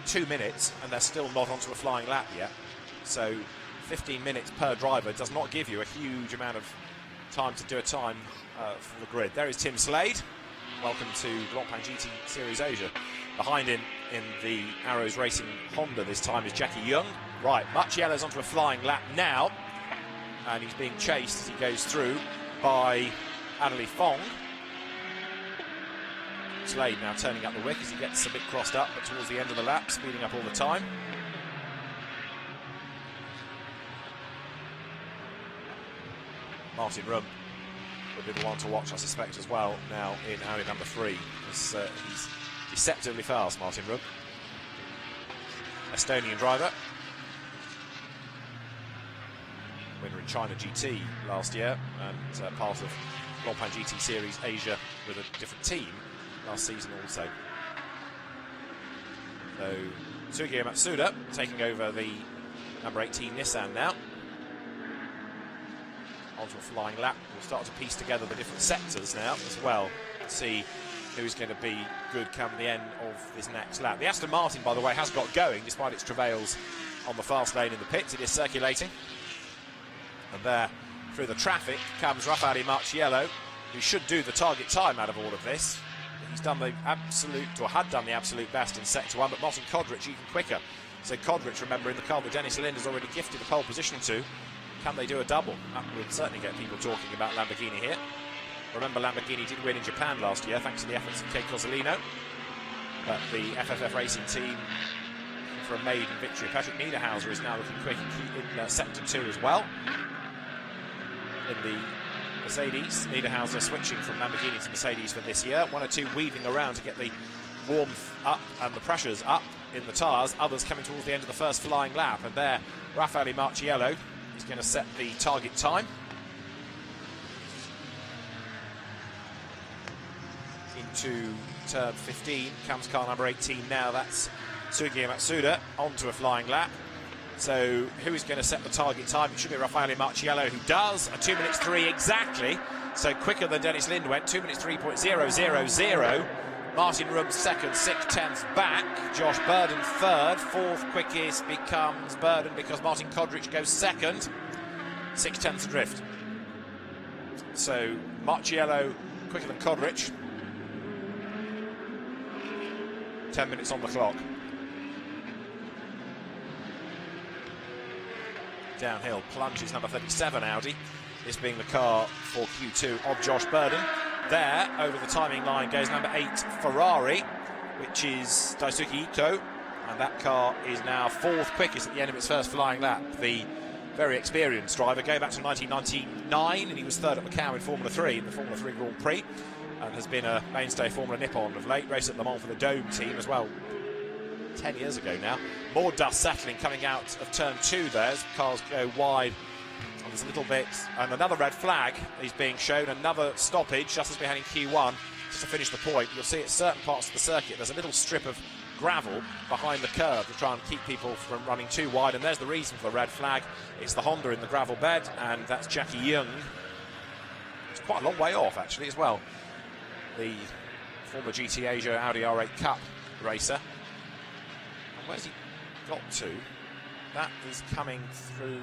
2 minutes and they're still not onto a flying lap yet. So 15 minutes per driver does not give you a huge amount of time to do a time for the grid. There is Tim Slade. Welcome to Blancpain GT Series Asia. Behind him in the Arrows Racing Honda this time is Jackie Young. Right, Marciello's onto a flying lap now, and he's being chased as he goes through by Adderley Fong. Slade now turning up the wick as he gets a bit crossed up, but towards the end of the lap, speeding up all the time. Martin Rum will be the one to watch, I suspect, as well, now in Audi number 3. He's deceptively fast, Martin Rum. Estonian driver. Winner in China GT last year, and part of Blancpain GT Series Asia with a different team last season also. So Sergio Matsuda taking over the number 18 Nissan now. Onto a flying lap. We'll start to piece together the different sectors now as well. See who's going to be good come the end of this next lap. The Aston Martin, by the way, has got going despite its travails on the fast lane in the pits. It is circulating. And there, through the traffic, comes Raffaele Marciello, who should do the target time out of all of this. He's done the absolute, or had done the absolute best in Sector 1, but Martin Kodrich even quicker. So Kodrich, remember, in the car that Dennis Lind has already gifted the pole position to. Can they do a double? That would certainly get people talking about Lamborghini here. Remember, Lamborghini did win in Japan last year, thanks to the efforts of Kate Cozzolino. But the FFF Racing Team for a maiden victory. Patrick Niederhauser is now looking quick in Sector 2 as well. In the Mercedes, Niederhauser switching from Lamborghini to Mercedes for this year. 1 or 2 weaving around to get the warmth up and the pressures up in the tyres. Others coming towards the end of the first flying lap. And there, Raffaele Marciello is going to set the target time. Into turn 15 comes car number 18 now. That's Sergio Matsuda onto a flying lap. So who is going to set the target time? It should be Raffaele Marciello, who does a 2 minutes 3 exactly. So quicker than Dennis Lind went, 2 minutes 3.000. Martin Rum second, 6/10 back. Josh Burden third. Fourth quickest becomes Burden because Martin Kodrich goes second. 6/10 adrift. So Marciello quicker than Kodrich. 10 minutes on the clock. Downhill plunges number 37 Audi, this being the car for Q2 of Josh Burden. There, over the timing line, goes number 8 Ferrari, which is Daisuke Ito, and that car is now 4th quickest at the end of its first flying lap. The very experienced driver, going back to 1999, and he was 3rd at Macau in Formula 3, in the Formula 3 Grand Prix, and has been a mainstay Formula Nippon of late, raced at Le Mans for the Dome team as well. 10 years ago now. More dust settling coming out of turn 2 there as cars go wide. And there's a little bit, and another red flag is being shown, another stoppage just as we're heading Q1. Just to finish the point, you'll see at certain parts of the circuit there's a little strip of gravel behind the curve to try and keep people from running too wide, and there's the reason for the red flag. It's the Honda in the gravel bed, and that's Jackie Young. It's quite a long way off, actually, as well. The former GT Asia Audi R8 Cup racer. And where's he got to? That is coming through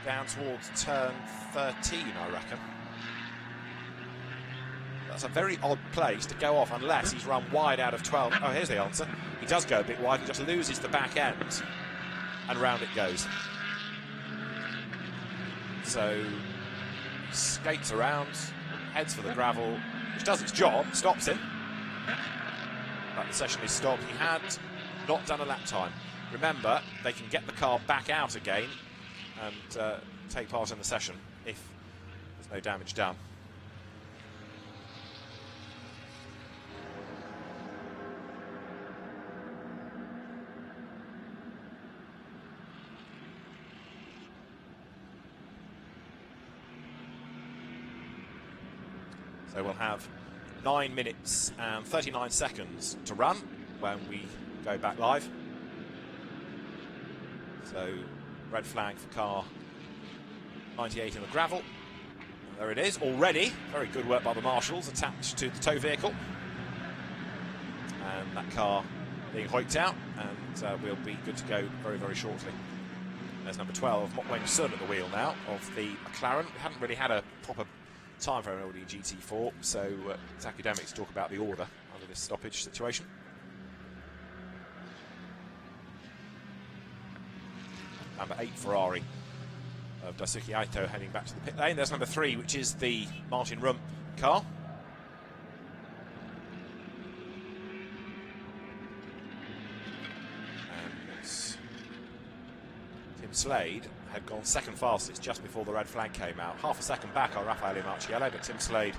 down towards turn 13, I reckon. That's a very odd place to go off unless he's run wide out of 12. Oh, here's the answer. He does go a bit wide and just loses the back end, and round it goes. So he skates around, heads for the gravel, which does its job, stops him. But the session is stopped. He had not done a lap time. Remember, they can get the car back out again and take part in the session if there's no damage done. So we'll have 9 minutes and 39 seconds to run when we go back live. So red flag for car 98 in the gravel. And there it is already. Very good work by the marshals attached to the tow vehicle. And that car being hoiked out, and we'll be good to go very, very shortly. There's number 12, Mok Sun at the wheel now of the McLaren. We haven't really had a proper time for an Audi GT4, so it's academic to talk about the order under this stoppage situation. Number 8 Ferrari of Daisuke Aito heading back to the pit lane. There's number 3, which is the Martin Rump car. And Tim Slade had gone second fastest just before the red flag came out. Half a second back on Raffaele Marciello, but Tim Slade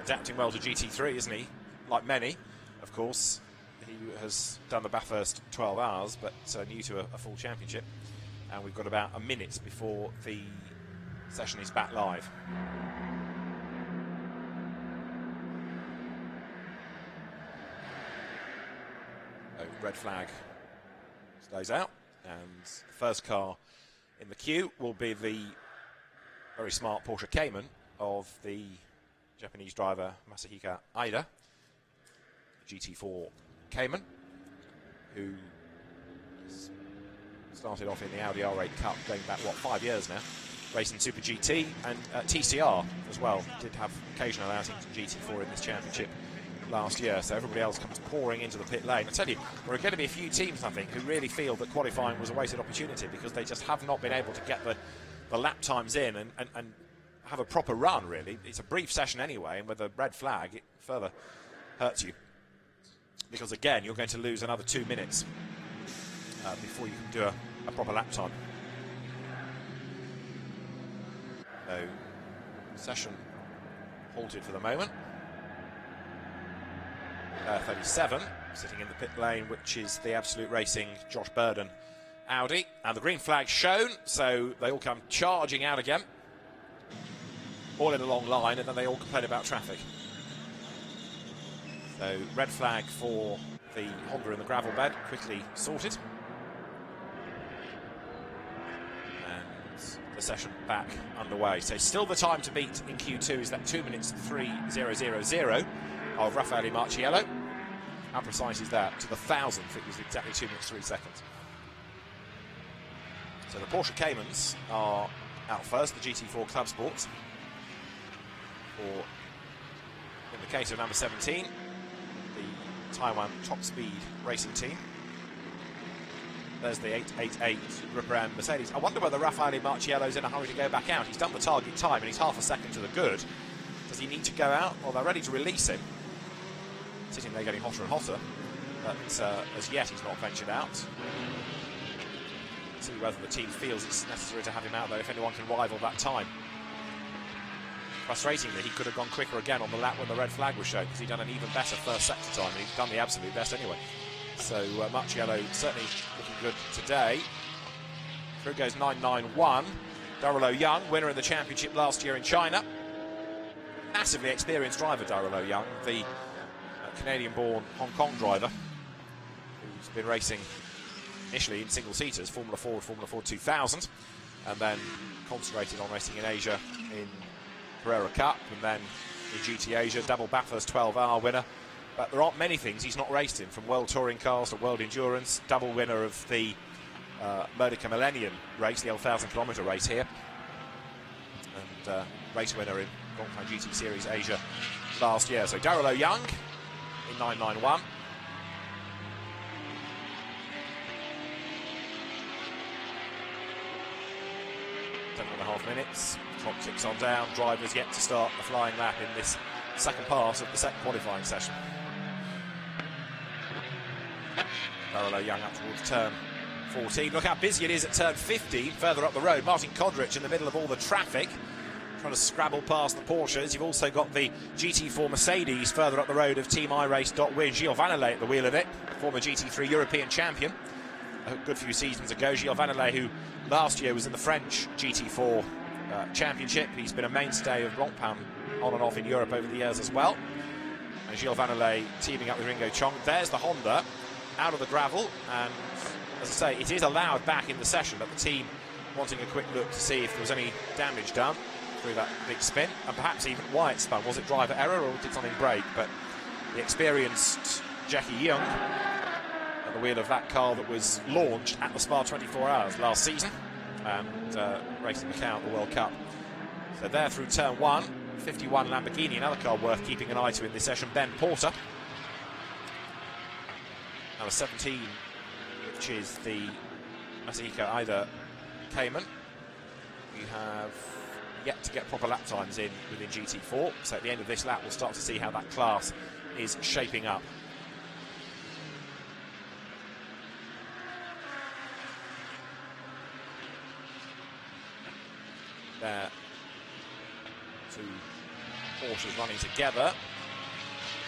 adapting well to GT3, isn't he? Like many, of course. He has done the Bathurst 12 hours, but new to a full championship. And we've got about a minute before the session is back live. So red flag stays out, and the first car in the queue will be the very smart Porsche Cayman of the Japanese driver Masahika Aida, GT4 Cayman, who started off in the Audi R8 Cup going back, 5 years now, racing SuperGT and TCR as well. Did have occasional outings in GT4 in this championship last year, so everybody else comes pouring into the pit lane. I tell you, there are going to be a few teams, I think, who really feel that qualifying was a wasted opportunity because they just have not been able to get the lap times in and have a proper run, really. It's a brief session anyway, and with a red flag, it further hurts you. Because, again, you're going to lose another 2 minutes before you can do a proper lap time. So, session halted for the moment. 37 sitting in the pit lane, which is the Absolute Racing Josh Burden Audi, and the green flag shown, so they all come charging out again, all in a long line, and then they all complain about traffic. So red flag for the Honda in the gravel bed, quickly sorted, and the session back underway. So still the time to beat in Q2 is that 2 minutes 3:000 of Raffaele Marciello. How precise is that? To the thousandth, it was exactly 2 minutes 3 seconds. So the Porsche Caymans are out first, the GT4 Club Sports. Or, in the case of number 17, the Taiwan Top Speed Racing Team. There's the 888 Brand Mercedes. I wonder whether Raffaele Marciello's in a hurry to go back out. He's done the target time and he's half a second to the good. Does he need to go out? Well, they're ready to release him. Sitting there getting hotter and hotter, but as yet he's not ventured out. See whether the team feels it's necessary to have him out, though, if anyone can rival that time. Frustrating that he could have gone quicker again on the lap when the red flag was shown, because he'd done an even better first sector time, and he'd done the absolute best anyway. So Marciello certainly looking good today. Through goes 991. Darrell Young, winner in the championship last year in China. Massively experienced driver, Darrell Young, the Canadian-born Hong Kong driver. been racing initially in single-seaters, Formula 4, Formula 4 2000, and then concentrated on racing in Asia in Carrera Cup, and then in GT Asia, double Bathurst 12-hour winner. But there aren't many things he's not raced in, from World Touring Cars to World Endurance, double winner of the Modica Millennium race, the 1,000-kilometre race here, and race winner in Blancpain GT Series Asia last year. So Daryl O'Young in 991. 7.5 minutes. Clock ticks on down. Drivers yet to start the flying lap in this second part of the second qualifying session. Daryl O'Young up towards turn 14. Look how busy it is at turn 15, further up the road. Martin Kodrich in the middle of all the traffic, trying to scrabble past the Porsches. You've also got the GT4 Mercedes further up the road of Team iRace.win. Gilles Vannelet at the wheel of it, former GT3 European champion a good few seasons ago. Gilles Vannelet, who last year was in the French GT4 Championship. He's been a mainstay of Blancpain on and off in Europe over the years as well. And Gilles Vannelet teaming up with Ringo Chong. There's the Honda out of the gravel, and as I say, it is allowed back in the session, but the team wanting a quick look to see if there was any damage done through that big spin, and perhaps even why it spun. Was it driver error or did something break? But the experienced Jackie Young at the wheel of that car that was launched at the Spa 24 Hours last season and racing Macau at the World Cup. So there through turn 1, 51 Lamborghini, another car worth keeping an eye to in this session, Ben Porter. Number 17, which is the Masahiko Ida Cayman. We have yet to get proper lap times in within GT4, so at the end of this lap we'll start to see how that class is shaping up. There, two Porsches running together,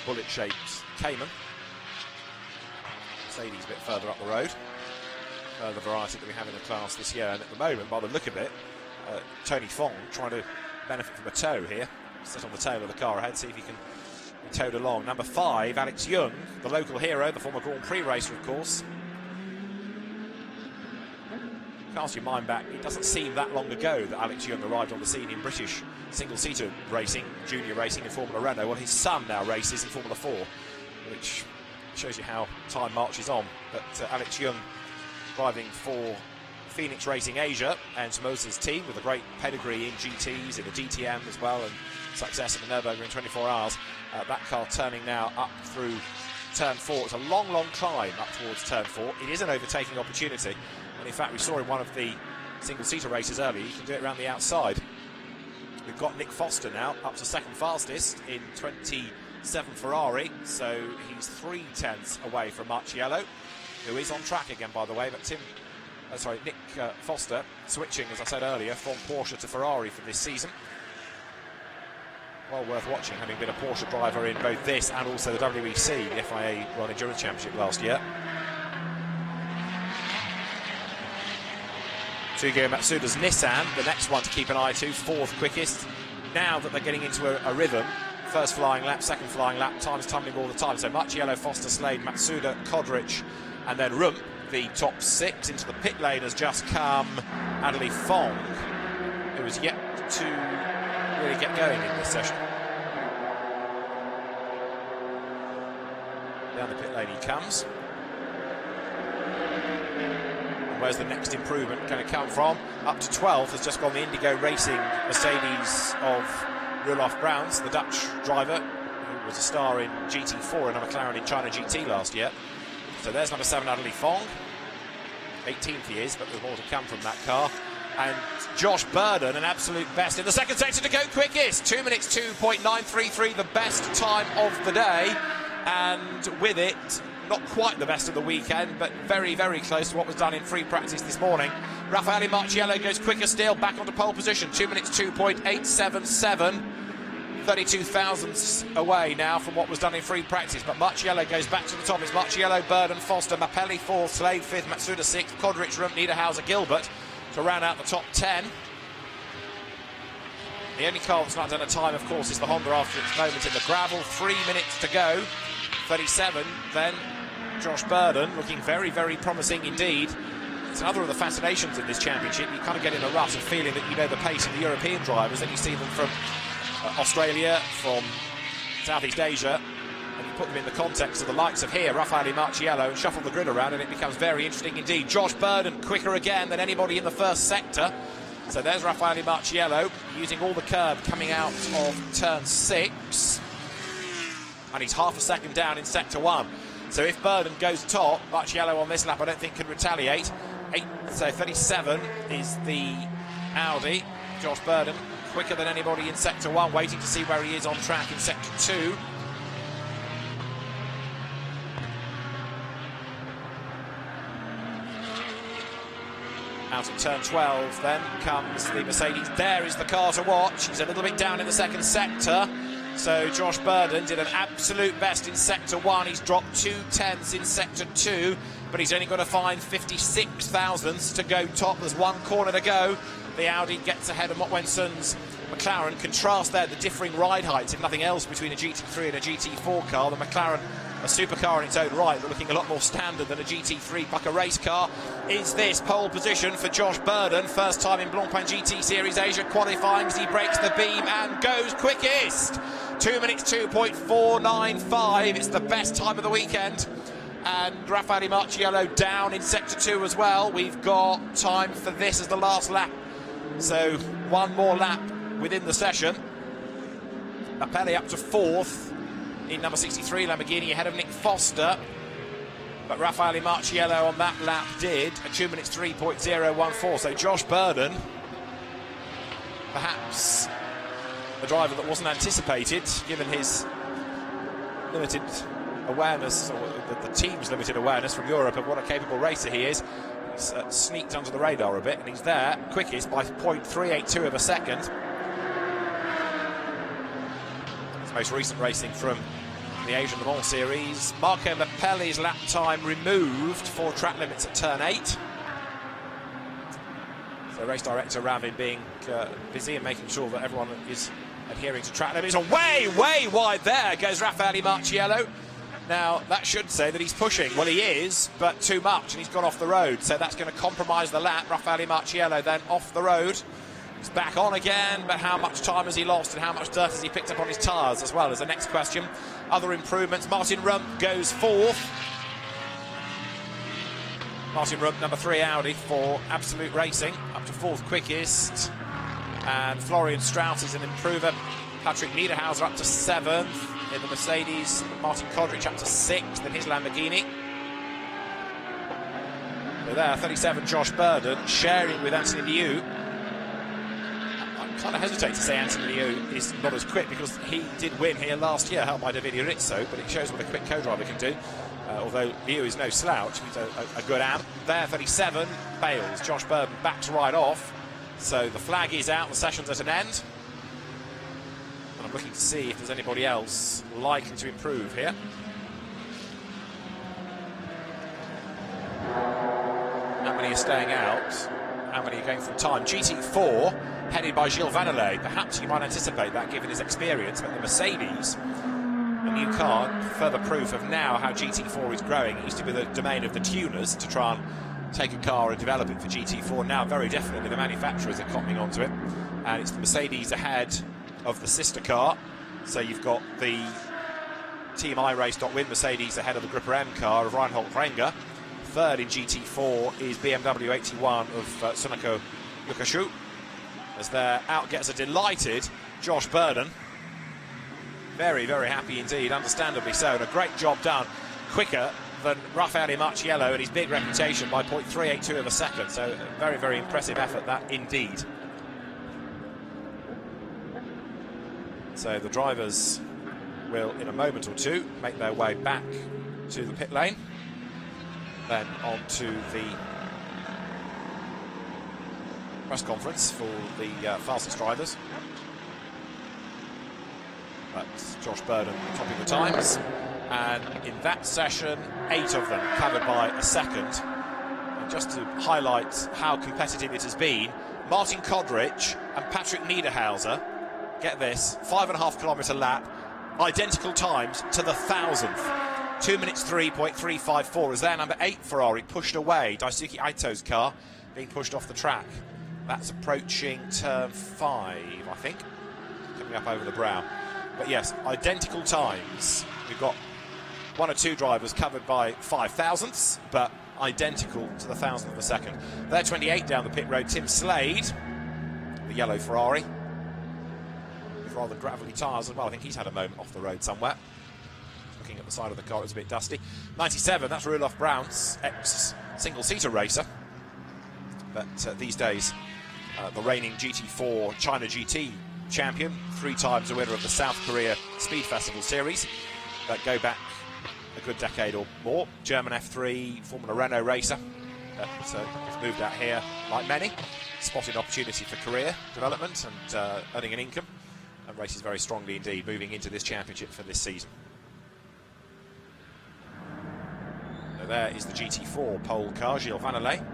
bullet-shaped Cayman. Mercedes a bit further up the road. The variety that we have in the class this year, and at the moment, by the look of it, Tony Fong trying to benefit from a tow here. Sit on the tail of the car ahead, see if he can be towed along. Number 5, Alex Young, the local hero, the former Grand Prix racer, of course. Cast your mind back, it doesn't seem that long ago that Alex Young arrived on the scene in British single-seater racing, junior racing in Formula Renault. Well, his son now races in Formula 4, which shows you how time marches on. But Alex Young driving for Phoenix Racing Asia and Moses' team with a great pedigree in GTs, in the DTM as well, and success at the Nürburgring 24 Hours. That car turning now up through turn 4. It's a long, long climb up towards turn 4. It is an overtaking opportunity, and in fact we saw in one of the single-seater races earlier, you can do it around the outside. We've got Nick Foster now up to second fastest in 27 Ferrari, so he's 3/10 away from Marciello, who is on track again, by the way. But Nick Foster switching, as I said earlier, from Porsche to Ferrari for this season. Well worth watching, having been a Porsche driver in both this and also the WEC, the FIA World Endurance Championship last year. Tsugo Matsuda's Nissan, the next one to keep an eye to, 4th quickest. Now that they're getting into a rhythm, first flying lap, second flying lap, time's tumbling all the time. So Marciello, Foster, Slade, Matsuda, Kodrich, and then Rump, the top 6. Into the pit lane has just come Adderley Fong, who is yet to really get going in this session. Down the pit lane he comes. And where's the next improvement going to come from? Up to 12th has just gone the Indigo Racing Mercedes of Roelof Browns, the Dutch driver who was a star in GT4 and a McLaren in China GT last year. So there's number 7, Adderley Fong. 18th he is, but there's more to come from that car. And Josh Burden, an absolute best in the second sector to go quickest. 2 minutes 2.933, the best time of the day. And with it, not quite the best of the weekend, but very, very close to what was done in free practice this morning. Raffaele Marciello goes quicker still, back onto pole position. 2 minutes 2.877. 32 thousandths away now from what was done in free practice, but Marciello goes back to the top. It's Marciello, Burden, Foster, Mapelli 4th, Slade 5th, Matsuda 6th, Kodrich, Rump, Niederhauser, Gilbert to round out the top 10. The only car that's not done a time, of course, is the Honda after its moment in the gravel. 3 minutes to go. 37, then Josh Burden looking very, very promising indeed. It's another of the fascinations in this championship. You kind of get in a rut of feeling that you know the pace of the European drivers, then you see them from Australia, from Southeast Asia, and you put them in the context of the likes of here, Raffaele Marciello, and shuffle the grid around, and it becomes very interesting indeed. Josh Burden quicker again than anybody in the first sector. So there's Raffaele Marciello using all the curb coming out of turn 6. And he's half a second down in sector 1. So if Burden goes top, Marciello on this lap I don't think can retaliate. 37 is the Audi. Josh Burden quicker than anybody in sector 1, waiting to see where he is on track in sector 2. Out of turn 12 then comes the Mercedes. There is the car to watch. He's a little bit down in the second sector. So Josh Burden did an absolute best in sector 1. He's dropped 2/10ths in sector 2, but he's only got to find 56 thousandths to go top. There's one corner to go. The Audi gets ahead of Motwenson's McLaren. Contrast there the differing ride heights, if nothing else, between a GT3 and a GT4 car. The McLaren, a supercar in its own right, but looking a lot more standard than a GT3 Bucker race car. Is this pole position for Josh Burden? First time in Blancpain GT Series Asia qualifying as he breaks the beam and goes quickest. 2 minutes 2.495. It's the best time of the weekend. And Raffaele Marciello down in sector 2 as well. We've got time for this as the last lap. So one more lap within the session. Lapelli up to 4th in number 63 Lamborghini ahead of Nick Foster. But Raffaele Marciello on that lap did a 2 minutes 3.014. So Josh Burden, perhaps a driver that wasn't anticipated given his limited awareness, or the team's limited awareness from Europe of what a capable racer he is. He's sneaked under the radar a bit, and he's there quickest by 0.382 of a second. His most recent racing from the Asian Le Mans series. Marco Lapelli's lap time removed for track limits at turn 8. So race director Ravin being busy and making sure that everyone is adhering to track limits. And way wide there goes Raffaele Marciello. Now, that should say that he's pushing. Well, he is, but too much, and he's gone off the road. So that's going to compromise the lap. Raffaele Marciello then off the road. He's back on again, but how much time has he lost and how much dirt has he picked up on his tyres as well is the next question. Other improvements. Martin Rump goes 4th. Martin Rump, number 3 Audi for Absolute Racing, up to 4th quickest. And Florian Strauss is an improver. Patrick Niederhauser up to 7th. In the Mercedes, Martin Kodrich up to 6th in his Lamborghini. So there, 37 Josh Burden sharing with Anthony Liu. I kind of hesitate to say Anthony Liu is not as quick because he did win here last year, helped by David Rizzo, but it shows what a quick co-driver can do. Although Liu is no slouch, he's a good amp. There, 37, Bales. Josh Burden back to ride off. So the flag is out, the session's at an end. And I'm looking to see if there's anybody else likely to improve here. How many are staying out? How many are going from time? GT4, headed by Gilles Vannelet. Perhaps you might anticipate that given his experience, but the Mercedes, a new car, further proof of now how GT4 is growing. It used to be the domain of the tuners to try and take a car and develop it for GT4. Now, very definitely, the manufacturers are copying onto it. And it's the Mercedes ahead of the sister car. So you've got the Team iRace.win Mercedes ahead of the Gripper M car of Reinhold Prenger. Third in GT4 is BMW 81 of Sunako Lukashu. As they're out gets a delighted Josh Burden. Very, very happy indeed, understandably so, and a great job done. Quicker than Raffaele Marciello and his big reputation by 0.382 of a second. So very, very impressive effort that indeed. So the drivers will, in a moment or two, make their way back to the pit lane. Then on to the press conference for the fastest drivers. That's Josh Burden topping the times. And in that session, 8 of them covered by a second. And just to highlight how competitive it has been, Martin Kodrich and Patrick Niederhauser, get this, 5.5 kilometre lap, identical times to the 1,000th. 2 minutes 3.354 as their number 8 Ferrari pushed away. Daisuke Aito's car being pushed off the track. That's approaching turn 5, I think, coming up over the brow. But yes, identical times. We've got 1 or 2 drivers covered by 5 thousandths, but identical to the thousandth of a second. They're 28 down the pit road. Tim Slade, the yellow Ferrari, with rather gravelly tyres as well. I think he's had a moment off the road somewhere. Looking at the side of the car, it was a bit dusty. 97, that's Roelof Brown's ex-single-seater racer. But these days, the reigning GT4 China GT champion, 3 times a winner of the South Korea Speed Festival Series, that go back a good decade or more. German F3 Formula Renault racer that has moved out here, like many, spotted opportunity for career development and earning an income, and races very strongly indeed, moving into this championship for this season. So there is the GT4 pole car, Gilles Vannelet.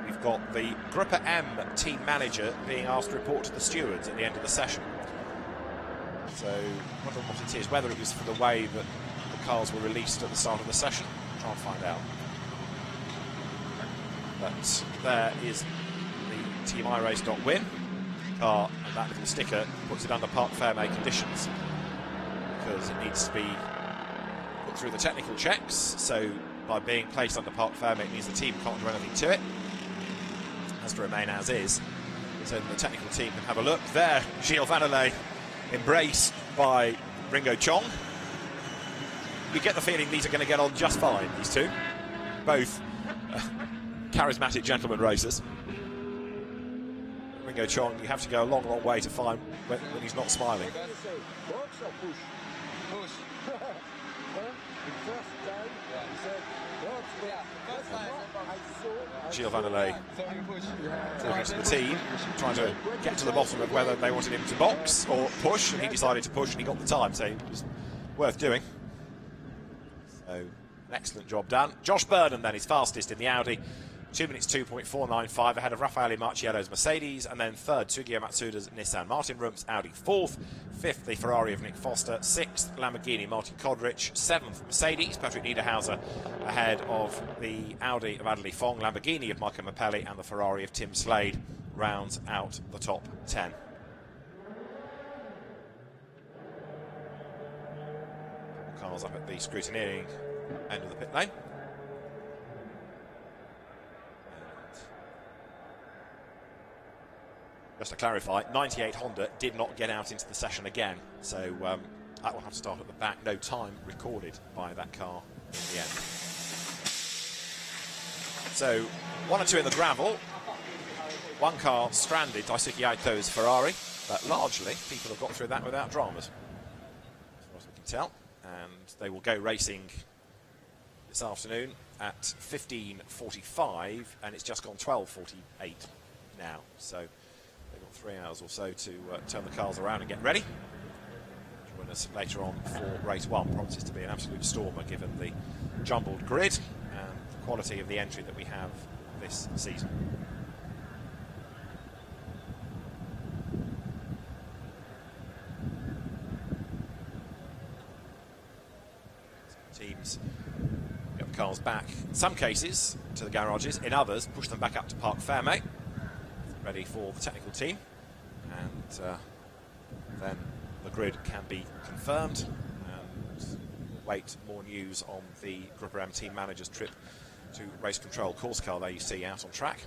We've got the Grupper M team manager being asked to report to the stewards at the end of the session. So, I wonder what it is, whether it was for the way that the cars were released at the start of the session. Try and find out. But there is the Team iRace.win car, and that little sticker puts it under Parc Fermé conditions because it needs to be put through the technical checks. So, by being placed under Parc Fermé, it means the team can't do anything to it. It has to remain as is, so the technical team can have a look. There, Gilles Vannelet, embraced by Ringo Chong. You get the feeling these are going to get on just fine, these two. Both charismatic gentlemen racers. Ringo Chong, you have to go a long, long way to find when he's not smiling. Gilles Vannelet talking to the team, trying to get to the bottom of whether they wanted him to box or push, and he decided to push and he got the time, so it was worth doing. So, an excellent job done. Josh Burnham then is fastest in the Audi, 2 minutes 2.495 ahead of Raffaele Marchiello's Mercedes, and then third Sugio Matsuda's Nissan. Martin Rump's Audi fourth, fifth the Ferrari of Nick Foster, sixth Lamborghini Martin Kodrich, seventh Mercedes Patrick Niederhauser ahead of the Audi of Adley Fong, Lamborghini of Michael Mapelli, and the Ferrari of Tim Slade rounds out the top 10. Cars up at the scrutineering end of the pit lane. Just to clarify, 98 Honda did not get out into the session again, so that will have to start at the back. No time recorded by that car in the end. So, 1 or 2 in the gravel. One car stranded, Daisuke Aito's Ferrari, but largely people have got through that without dramas, as far as we can tell. And they will go racing this afternoon at 15:45, and it's just gone 12:48 now. So they've got 3 hours or so to turn the cars around and get ready. Join us later on for race 1. Promises to be an absolute stormer given the jumbled grid and the quality of the entry that we have this season. Teams get the cars back, in some cases, to the garages. In others, push them back up to Parc Fermé, ready for the technical team. And then the grid can be confirmed. And wait more news on the Grupper M team manager's trip to race control. Course car there you see out on track.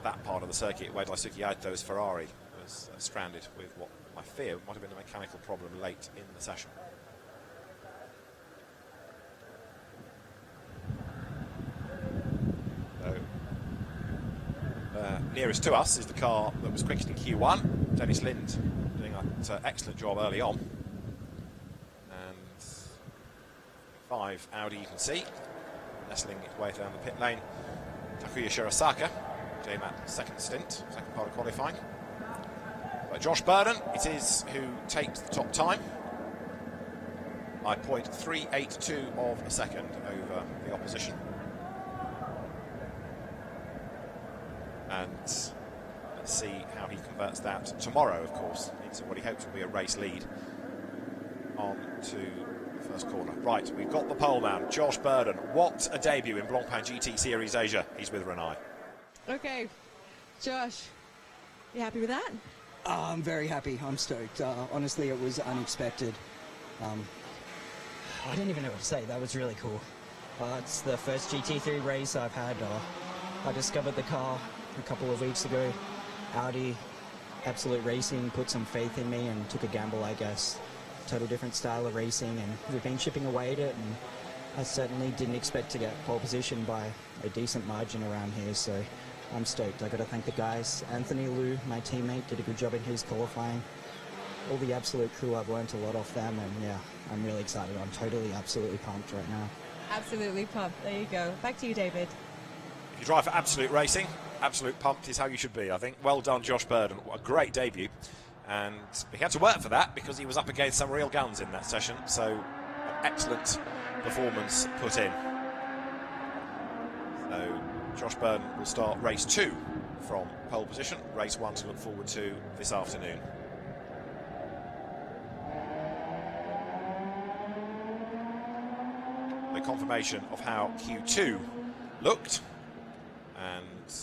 That part of the circuit where Daisuke Aito's Ferrari was stranded with what I fear might have been a mechanical problem late in the session. Nearest to us is the car that was quickest in Q1. Dennis Lind doing an excellent job early on. And 5 Audi you can see, nestling its way down the pit lane. Takuya Shirasaka doing that second part of qualifying. But Josh Burnham, it is who takes the top time by 0.382 of a second over the opposition. And let's see how he converts that tomorrow, of course, into what he hopes will be a race lead on to the first corner. Right, we've got the pole man, Josh Burden. What a debut in Blancpain GT Series Asia. He's with Renai. Okay, Josh, you happy with that? I'm very happy. I'm stoked. Honestly, it was unexpected. I don't even know what to say. That was really cool. It's the first GT3 race I've had. I discovered the car a couple of weeks ago. Audi, Absolute Racing, put some faith in me and took a gamble, I guess. Total different style of racing, and we've been chipping away at it, and I certainly didn't expect to get pole position by a decent margin around here, so I'm stoked. I got to thank the guys. Anthony Liu, my teammate, did a good job in his qualifying. All the Absolute crew, I've learned a lot off them, and yeah, I'm really excited. I'm totally, absolutely pumped right now. Absolutely pumped. There you go. Back to you, David. If you drive for Absolute Racing, absolute pumped is how you should be, I think. Well done, Josh Burden. What a great debut. And he had to work for that because he was up against some real guns in that session. So, an excellent performance put in. So, Josh Burden will start race 2 from pole position. Race 1 to look forward to this afternoon. The confirmation of how Q2 looked, and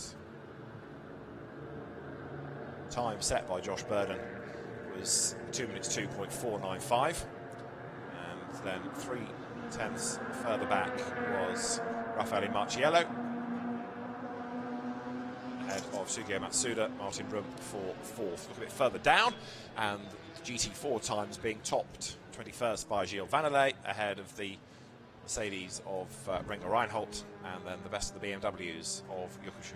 time set by Josh Burden was 2 minutes 2.495, and then 0.3 further back was Raffaele Marciello, ahead of Sugio Matsuda. Martin Rum for 4th. Look a bit further down, and the GT4 times being topped 21st by Gilles Vanelay, ahead of the Mercedes of Renger Reinholdt, and then the best of the BMWs of Yokushu.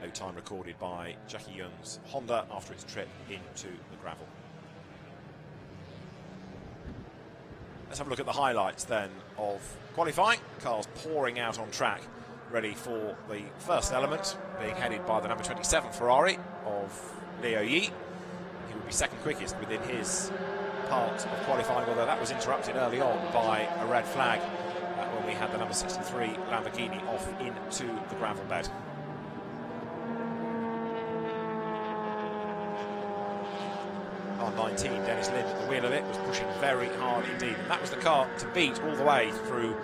No time recorded by Jackie Young's Honda after its trip into the gravel. Let's have a look at the highlights then of qualifying. Cars pouring out on track, ready for the first element, being headed by the number 27 Ferrari of Leo Yi. He would be second quickest within his part of qualifying, although that was interrupted early on by a red flag when we had the number 63 Lamborghini off into the gravel bed. On 19, Dennis Lind at the wheel of it was pushing very hard indeed, and that was the car to beat all the way through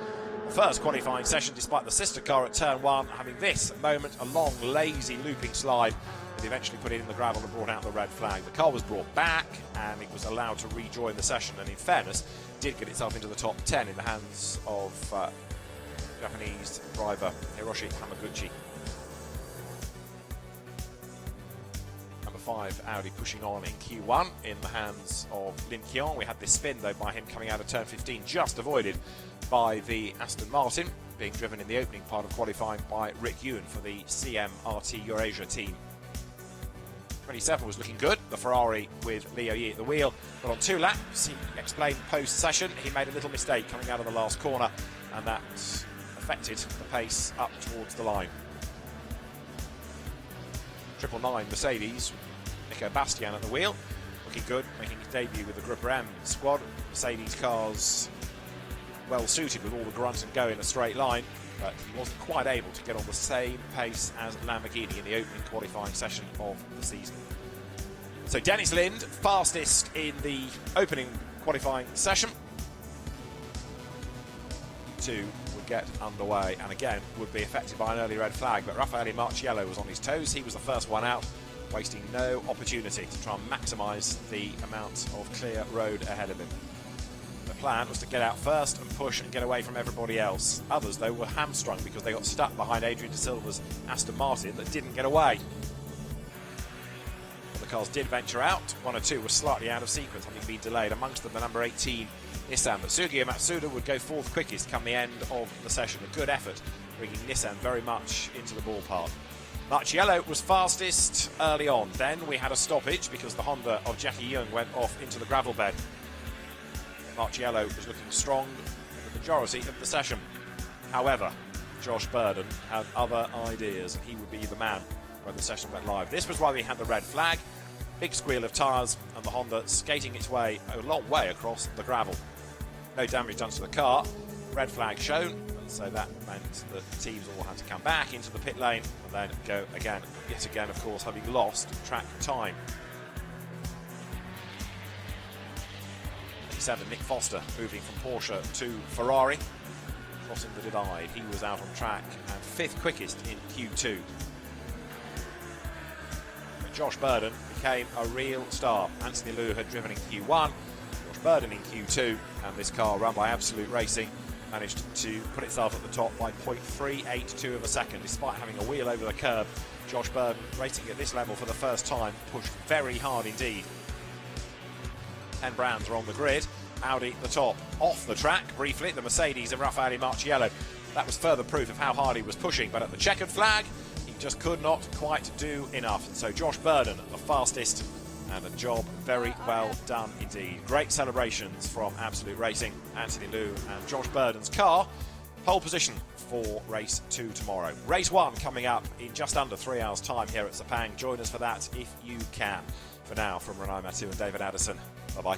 the first qualifying session, despite the sister car at turn 1 having this moment, a long lazy looping slide. They eventually put it in the gravel and brought out the red flag. The car was brought back and it was allowed to rejoin the session, and in fairness did get itself into the top 10 in the hands of Japanese driver Hiroshi Hamaguchi. Number 5 Audi pushing on in Q1 in the hands of Lin Qian. We had this spin though by him coming out of turn 15, just avoided by the Aston Martin, being driven in the opening part of qualifying by Rick Ewan for the CMRT Eurasia team. 27 was looking good, the Ferrari with Leo Yi at the wheel, but on 2 laps, he explained post-session, he made a little mistake coming out of the last corner, and that affected the pace up towards the line. 999 Mercedes, Nico Bastian at the wheel, looking good, making his debut with the Group M squad. Mercedes cars well suited with all the grunt and go in a straight line, but he wasn't quite able to get on the same pace as Lamborghini in the opening qualifying session of the season. So Dennis Lind, fastest in the opening qualifying session. 2 would get underway and again would be affected by an early red flag, but Raffaele Marciello was on his toes. He was the first one out, wasting no opportunity to try and maximise the amount of clear road ahead of him. The plan was to get out first and push and get away from everybody else. Others, though, were hamstrung because they got stuck behind Adrian De Silva's Aston Martin that didn't get away. But the cars did venture out. 1 or 2 were slightly out of sequence, having been delayed. Amongst them, the number 18 Nissan. But Sugio Matsuda would go 4th quickest come the end of the session. A good effort, bringing Nissan very much into the ballpark. Marciello was fastest early on. Then we had a stoppage because the Honda of Jackie Young went off into the gravel bed. Marciello was looking strong in the majority of the session. However, Josh Burden had other ideas and he would be the man when the session went live. This was why we had the red flag, big squeal of tyres and the Honda skating its way a long way across the gravel. No damage done to the car, red flag shown, and so that meant that the teams all had to come back into the pit lane and then go again, yet again of course having lost track time. 27, Nick Foster, moving from Porsche to Ferrari, crossing the divide. He was out on track and 5th quickest in Q2. But Josh Burden became a real star. Anthony Liu had driven in Q1, Josh Burden in Q2, and this car, run by Absolute Racing, managed to put itself at the top by 0.382 of a second, despite having a wheel over the curb. Josh Burden, racing at this level for the first time, pushed very hard indeed. 10 brands are on the grid. Audi the top. Off the track, briefly, the Mercedes and Raffaele Marciello. That was further proof of how hard he was pushing, but at the checkered flag, he just could not quite do enough. And so Josh Burden, the fastest, and a job very well done indeed. Great celebrations from Absolute Racing, Anthony Liu and Josh Burden's car. Pole position for race 2 tomorrow. Race 1 coming up in just under 3 hours' time here at Sepang. Join us for that if you can. For now, from Renai Matthew and David Addison, bye-bye.